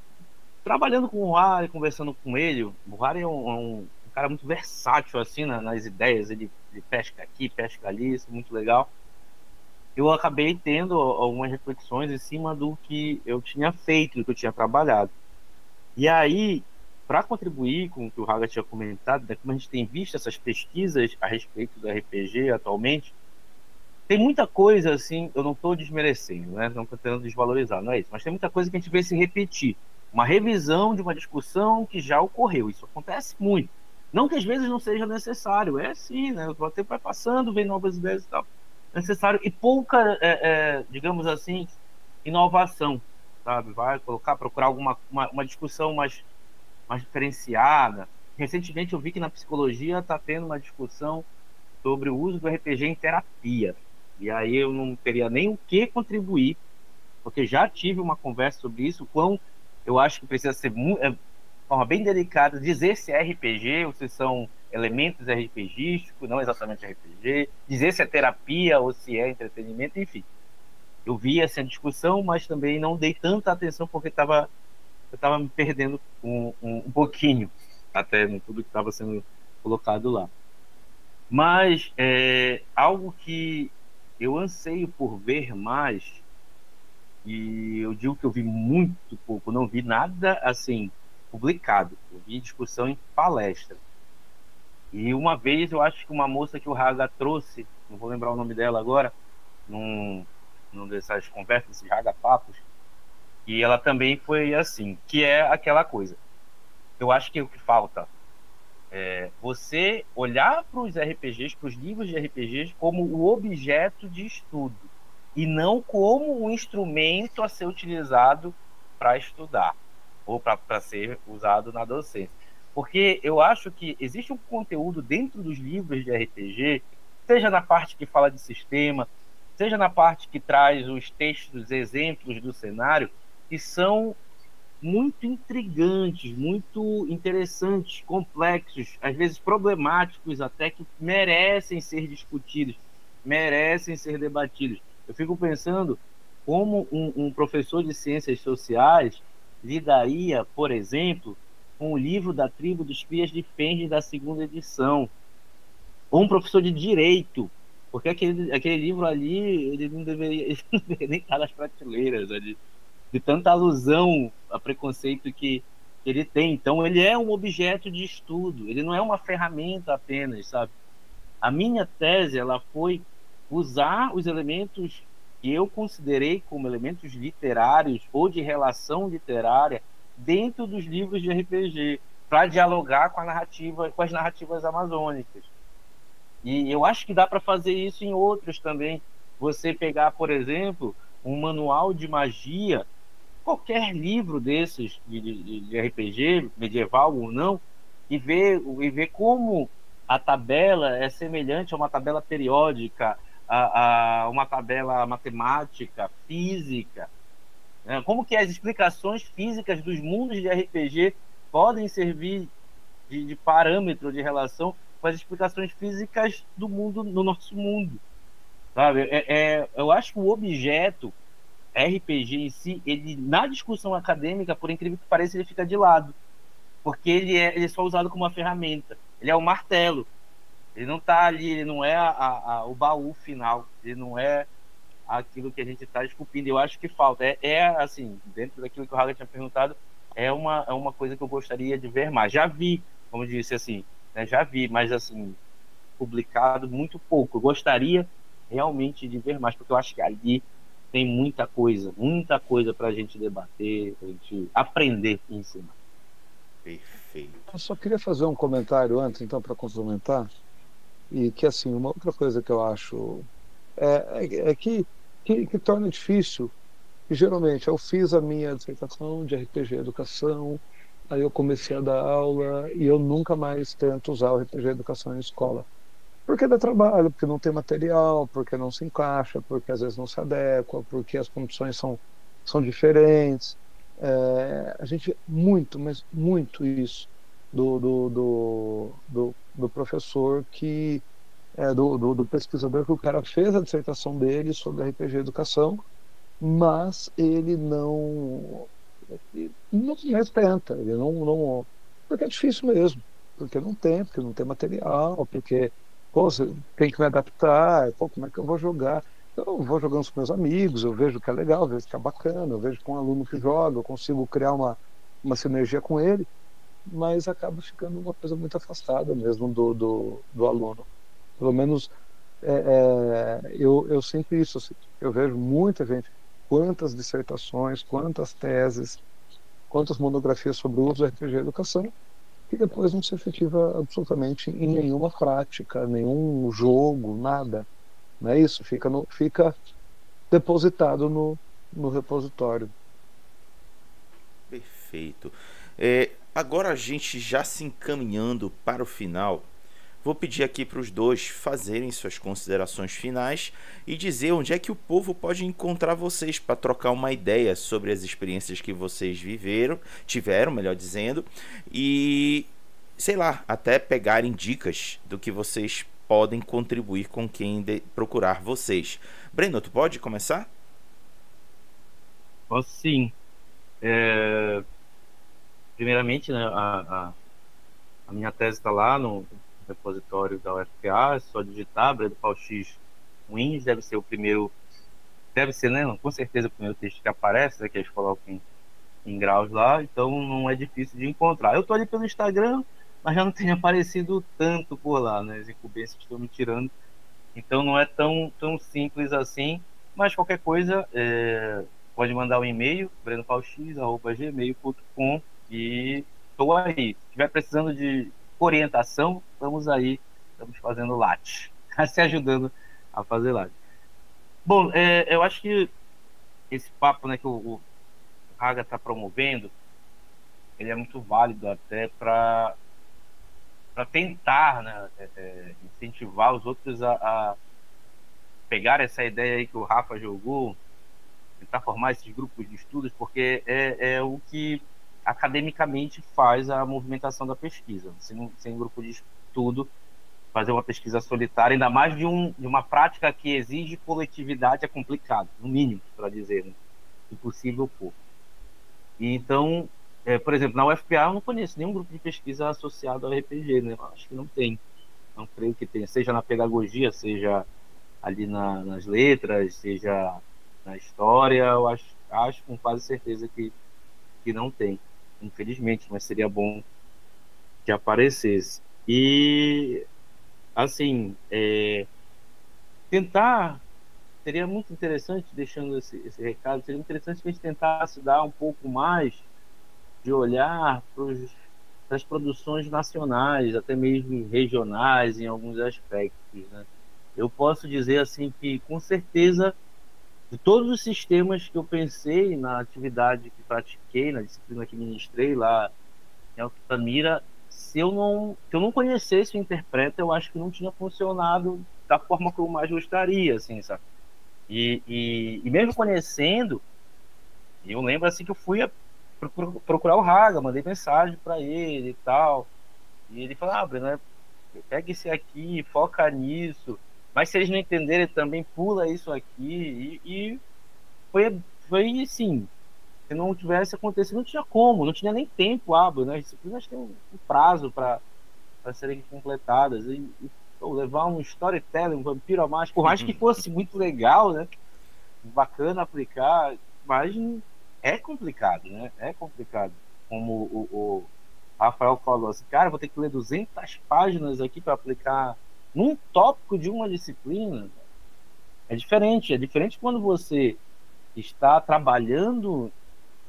trabalhando com o Huaren, conversando com ele, o Huaren é um cara muito versátil assim nas ideias, ele pesca aqui, pesca ali, isso é muito legal. Eu acabei tendo algumas reflexões em cima do que eu tinha feito, do que eu tinha trabalhado. E aí, para contribuir com o que o Raga tinha comentado, né, como a gente tem visto essas pesquisas a respeito do RPG atualmente, tem muita coisa assim, eu não estou desmerecendo, né? Não estou tentando desvalorizar, não é isso, mas tem muita coisa que a gente vê se repetir. Uma revisão de uma discussão que já ocorreu, isso acontece muito. Não que às vezes não seja necessário, é sim, né? O tempo vai passando, vem novas ideias e tal. É necessário, e pouca, digamos assim, inovação, sabe? Vai procurar uma discussão mais diferenciada. Recentemente eu vi que na psicologia está tendo uma discussão sobre o uso do RPG em terapia. E aí eu não teria nem o que contribuir, porque já tive uma conversa sobre isso, quão eu acho que precisa ser de forma bem delicada, dizer se é RPG ou se são elementos RPGísticos, não exatamente RPG, dizer se é terapia ou se é entretenimento, enfim. Eu vi essa discussão, mas também não dei tanta atenção porque eu estava me perdendo um pouquinho até em tudo que estava sendo colocado lá. Mas algo que eu anseio por ver mais, e eu digo que eu vi muito pouco, não vi nada assim publicado, eu vi discussão em palestra. E uma vez eu acho que uma moça que o Raga trouxe, não vou lembrar o nome dela agora, num dessas conversas, desses Raga Papos, e ela também foi assim, que é aquela coisa. Eu acho que o que falta é você olhar para os RPGs, para os livros de RPGs, como o objeto de estudo, e não como um instrumento a ser utilizado para estudar, ou para ser usado na docência. Porque eu acho que existe um conteúdo dentro dos livros de RPG, seja na parte que fala de sistema, seja na parte que traz os textos, exemplos do cenário, que são muito intrigantes, muito interessantes, complexos, às vezes problemáticos até, que merecem ser discutidos, merecem ser debatidos. Eu fico pensando como um professor de ciências sociais lidaria, por exemplo, com o livro da Tribo dos Crias de Fenge da segunda edição, ou um professor de direito, porque aquele livro ali ele não deveria nem estar nas prateleiras, de tanta alusão a preconceito que ele tem. Então, ele é um objeto de estudo, ele não é uma ferramenta apenas, sabe? A minha tese, ela foi usar os elementos que eu considerei como elementos literários ou de relação literária dentro dos livros de RPG, para dialogar com as narrativas amazônicas. E eu acho que dá para fazer isso em outros também. Você pegar, por exemplo, um manual de magia, qualquer livro desses de RPG, medieval ou não, e ver como a tabela é semelhante a uma tabela periódica, a uma tabela matemática, física, né? Como que as explicações físicas dos mundos de RPG podem servir de parâmetro de relação com as explicações físicas do mundo, no nosso mundo, sabe? Eu acho que o objeto RPG em si, ele na discussão acadêmica, por incrível que pareça, ele fica de lado, porque ele é só usado como uma ferramenta. Ele é o martelo. Ele não está ali, ele não é o baú final, ele não é aquilo que a gente está esculpindo. Eu acho que falta. Assim, dentro daquilo que o Haga tinha perguntado, é uma coisa que eu gostaria de ver mais. Já vi, como disse assim, né, já vi, mas assim, publicado muito pouco. Eu gostaria realmente de ver mais, porque eu acho que ali tem muita coisa para a gente debater, para a gente aprender e ensinar. Perfeito. Eu só queria fazer um comentário antes, então, para complementar, e que, assim, uma outra coisa que eu acho que torna difícil, que geralmente eu fiz a minha dissertação de RPG Educação, aí eu comecei a dar aula e eu nunca mais tento usar o RPG Educação em escola. Porque dá trabalho, porque não tem material, porque não se encaixa, porque às vezes não se adequa, porque as condições são diferentes. A gente vê muito, mas muito isso do professor do pesquisador, que o cara fez a dissertação dele sobre RPG Educação, mas ele não tenta, ele não, porque é difícil mesmo, porque não tem material, porque você tem que me adaptar, como é que eu vou jogar? Então, eu vou jogando com meus amigos, eu vejo que é legal, eu vejo que é bacana, eu vejo com um aluno que joga, eu consigo criar uma sinergia com ele, mas acaba ficando uma coisa muito afastada mesmo do aluno. Pelo menos eu sinto isso, assim. Eu vejo muita gente, quantas dissertações, quantas teses, quantas monografias sobre o uso do RPG Educação, que depois não se efetiva absolutamente em nenhuma prática, nenhum jogo, nada. Não é isso? Fica depositado no repositório. Perfeito. Agora a gente já se encaminhando para o final, vou pedir aqui para os dois fazerem suas considerações finais e dizer onde é que o povo pode encontrar vocês para trocar uma ideia sobre as experiências que vocês tiveram, melhor dizendo, e sei lá, até pegarem dicas do que vocês podem contribuir com quem procurar vocês. Breno, tu pode começar? Posso sim. Primeiramente, né, a minha tese está lá no repositório da UFPA, é só digitar Breno X Wins, deve ser o primeiro, deve ser, né, com certeza o primeiro texto que aparece, né, que eles colocam em graus lá, então não é difícil de encontrar. Eu estou ali pelo Instagram, mas já não tem aparecido tanto por lá, né, as incumbências estão me tirando, então não é tão simples assim, mas qualquer coisa, pode mandar um e-mail, brenopaulx@gmail.com, e estou aí. Se estiver precisando de orientação, estamos aí, estamos fazendo latte, se ajudando a fazer latte. Bom, eu acho que esse papo, né, que o Raga está promovendo, ele é muito válido até para tentar, né, incentivar os outros a pegar essa ideia aí que o Rafa jogou, tentar formar esses grupos de estudos, porque é o que academicamente faz a movimentação da pesquisa. Sem grupo de estudo, fazer uma pesquisa solitária, ainda mais de uma prática que exige coletividade, é complicado, no mínimo, para dizer, né? Impossível for. E então, por exemplo, na UFPA eu não conheço nenhum grupo de pesquisa associado ao RPG, né? Eu acho que não tem. Não creio que tenha, seja na pedagogia, seja ali nas letras, seja na história, eu acho com quase certeza que não tem, infelizmente, mas seria bom que aparecesse. E, assim, tentar, seria muito interessante, deixando esse recado, seria interessante que a gente tentasse dar um pouco mais de olhar para as produções nacionais, até mesmo regionais, em alguns aspectos, né? Eu posso dizer assim que, com certeza, de todos os sistemas que eu pensei na atividade que pratiquei, na disciplina que ministrei lá em Altamira, se eu não conhecesse o Interpreta, eu acho que não tinha funcionado da forma que eu mais gostaria, assim, sabe? E mesmo conhecendo, eu lembro assim que eu fui procurar o Raga, mandei mensagem para ele e tal, e ele falou: Breno, pega esse aqui, foca nisso, mas se eles não entenderem também, pula isso aqui, e foi assim, se não tivesse acontecido, não tinha como, não tinha nem tempo hábil, né? As disciplinas têm um prazo para serem completadas, pô, levar um storytelling, um vampiro a mais, por mais que fosse muito legal, né? Bacana aplicar, mas é complicado, né? É complicado. Como o Rafael falou assim, cara, vou ter que ler 200 páginas aqui para aplicar num tópico de uma disciplina. É diferente quando você está trabalhando,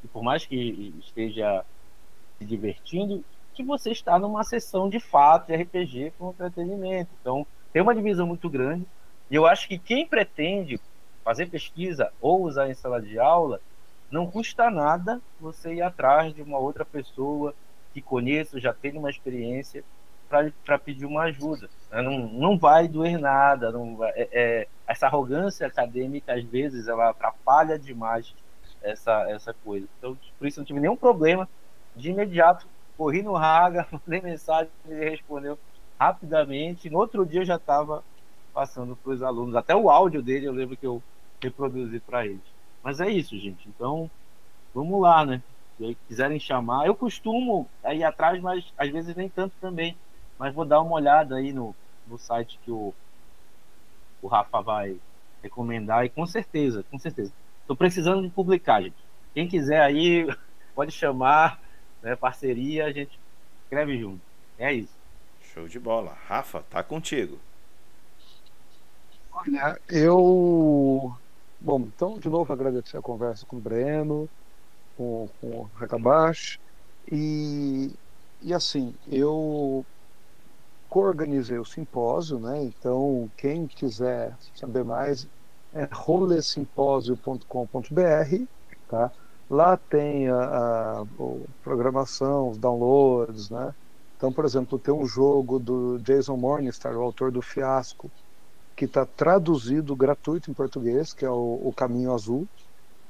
e por mais que esteja se divertindo, que você está numa sessão de fato de RPG com entretenimento. Então, tem uma divisão muito grande, e eu acho que quem pretende fazer pesquisa ou usar em sala de aula, não custa nada você ir atrás de uma outra pessoa que conheça, já tenha uma experiência, para pedir uma ajuda. Não vai doer nada. Não vai, essa arrogância acadêmica, às vezes, ela atrapalha demais essa coisa. Então, por isso, não tive nenhum problema. De imediato, corri no Raga, mandei mensagem, ele respondeu rapidamente. No outro dia, eu já estava passando para os alunos. Até o áudio dele, eu lembro que eu reproduzi para eles. Mas é isso, gente. Então, vamos lá, né? Se quiserem chamar, eu costumo ir atrás, mas às vezes nem tanto também. Mas vou dar uma olhada aí no site que o Rafa vai recomendar, e com certeza. Estou precisando de publicar, gente. Quem quiser aí, pode chamar, né? Parceria, a gente escreve junto. É isso. Show de bola. Rafa, tá contigo. Olha, Bom, então, de novo, agradecer a conversa com o Breno, com o Hakabashi, e assim, eu coorganizei o simpósio, né? Então, quem quiser saber mais, é rolesimpósio.com.br, tá? Lá tem a programação, os downloads, né? Então, por exemplo, tem um jogo do Jason Morningstar, o autor do Fiasco, que está traduzido gratuito em português, que é o Caminho Azul.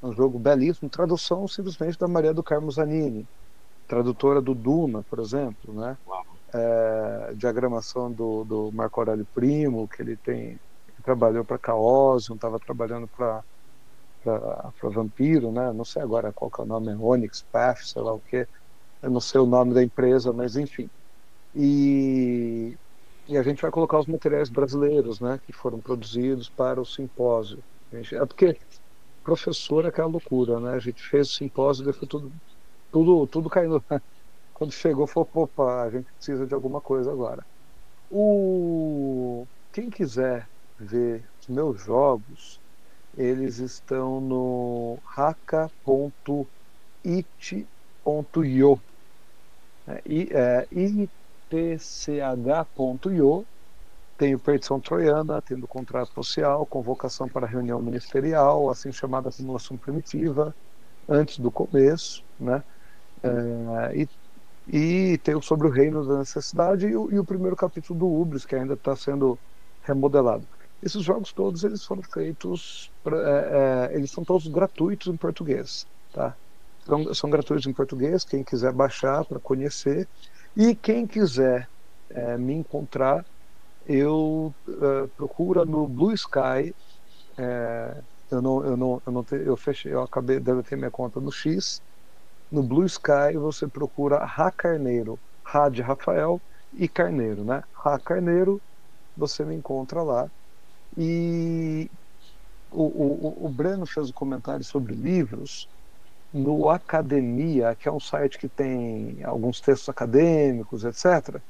É um jogo belíssimo, tradução simplesmente da Maria do Carmo Zanini, tradutora do Duna, por exemplo, né? Diagramação do Marco Aurélio Primo, que ele trabalhou para Chaosium, estava trabalhando para Vampiro, né? Não sei agora qual que é o nome, Onyx Path, sei lá o que, eu não sei o nome da empresa, mas enfim. E a gente vai colocar os materiais brasileiros, né, que foram produzidos para o simpósio. É porque professor é aquela loucura, né? A gente fez o simpósio e depois tudo caindo. Quando chegou, falou, opa, a gente precisa de alguma coisa agora. Quem quiser ver os meus jogos, eles estão no haka.it.io, itch.io. Tem o Perdição Troiana, tendo contrato social, convocação para reunião ministerial, assim chamada simulação primitiva, antes do começo, né? E tem o Sobre o Reino da Necessidade e o primeiro capítulo do Ubris, que ainda está sendo remodelado. Esses jogos todos, eles foram feitos, eles são todos gratuitos em português, tá? Então, são gratuitos em português, quem quiser baixar para conhecer. E quem quiser me encontrar, procura no Blue Sky. Eu acabei de ter minha conta no X. No Blue Sky você procura Rá Carneiro, Rá de Rafael e Carneiro, né? Rá Carneiro, você me encontra lá. E o Breno fez um comentário sobre livros. No Academia, que é um site que tem alguns textos acadêmicos, etc.,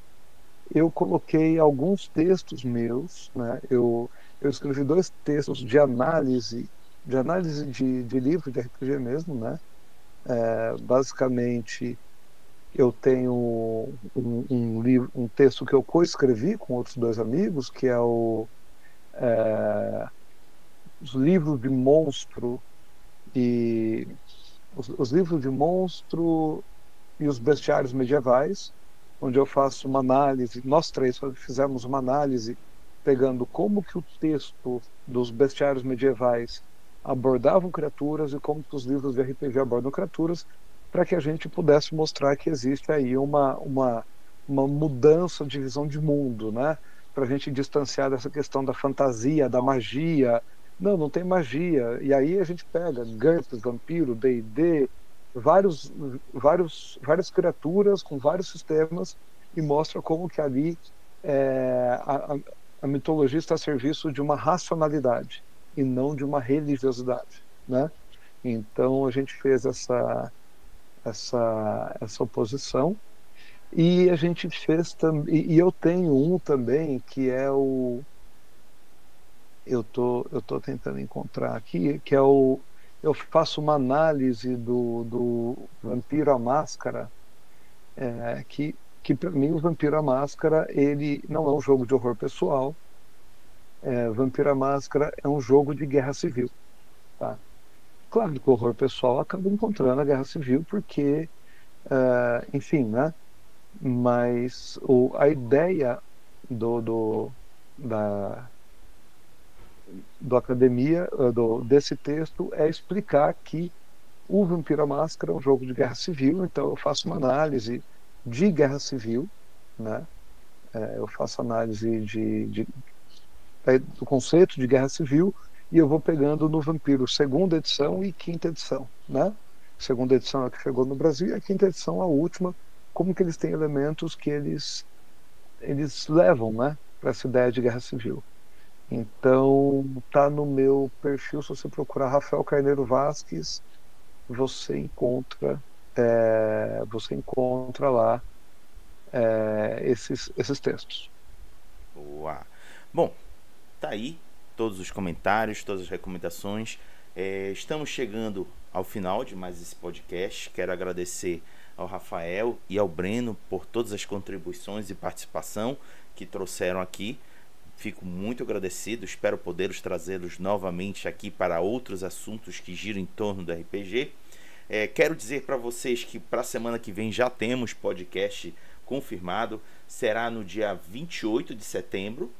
eu coloquei alguns textos meus, né? Eu escrevi 2 textos de análise de livro de RPG mesmo, né? Basicamente, eu tenho um texto que eu coescrevi com outros 2 amigos, que é os livros de monstro e os livros de monstro e os bestiários medievais, onde eu faço uma análise. Nós 3 fizemos uma análise pegando como que o texto dos bestiários medievais abordavam criaturas e como que os livros de RPG abordam criaturas, para que a gente pudesse mostrar que existe aí uma mudança de visão de mundo, né? Para a gente distanciar dessa questão da fantasia, da magia. Não tem magia. E aí a gente pega GURPS, Vampiro, D&D, várias criaturas com vários sistemas e mostra como que ali a mitologia está a serviço de uma racionalidade e não de uma religiosidade, né? Então a gente fez essa oposição e a gente fez também, e eu tenho um também que é eu tô tentando encontrar aqui, que é eu faço uma análise do Vampiro à Máscara, que para mim o Vampiro à Máscara, ele não é um jogo de horror pessoal. Vampiro à Máscara é um jogo de guerra civil, tá? Claro que o horror pessoal acaba encontrando a guerra civil porque, enfim, né? Mas a ideia do Academia, desse texto, é explicar que o Vampiro à Máscara é um jogo de guerra civil. Então eu faço uma análise de guerra civil, né? Eu faço análise do conceito de guerra civil e eu vou pegando no Vampiro 2ª edição e 5ª edição, né? 2ª edição é a que chegou no Brasil e a 5ª edição a última, como que eles têm elementos que eles levam, né, para essa ideia de guerra civil. Então tá no meu perfil, se você procurar Rafael Carneiro Vasques, você encontra lá esses textos. Boa. Bom, tá aí todos os comentários, todas as recomendações. Estamos chegando ao final de mais esse podcast. Quero agradecer ao Rafael e ao Breno por todas as contribuições e participação que trouxeram aqui. Fico muito agradecido, espero poder trazê-los novamente aqui para outros assuntos que giram em torno do RPG. Quero dizer para vocês que para a semana que vem já temos podcast confirmado, será no dia 28 de setembro,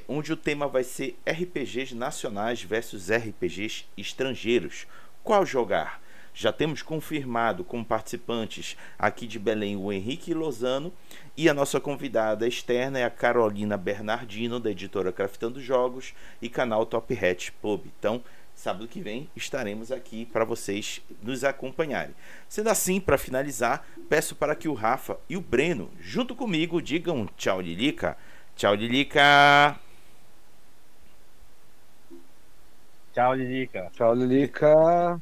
onde o tema vai ser RPGs nacionais versus RPGs estrangeiros. Qual jogar? Já temos confirmado como participantes aqui de Belém o Henrique Lozano, e a nossa convidada externa é a Carolina Bernardino, da editora Craftando Jogos e canal Top Hat Pub. Então, sábado que vem estaremos aqui para vocês nos acompanharem. Sendo assim, para finalizar, peço para que o Rafa e o Breno, junto comigo, digam tchau, Lilica. Tchau, Lilica. Tchau, Lilica. Tchau, Lilica.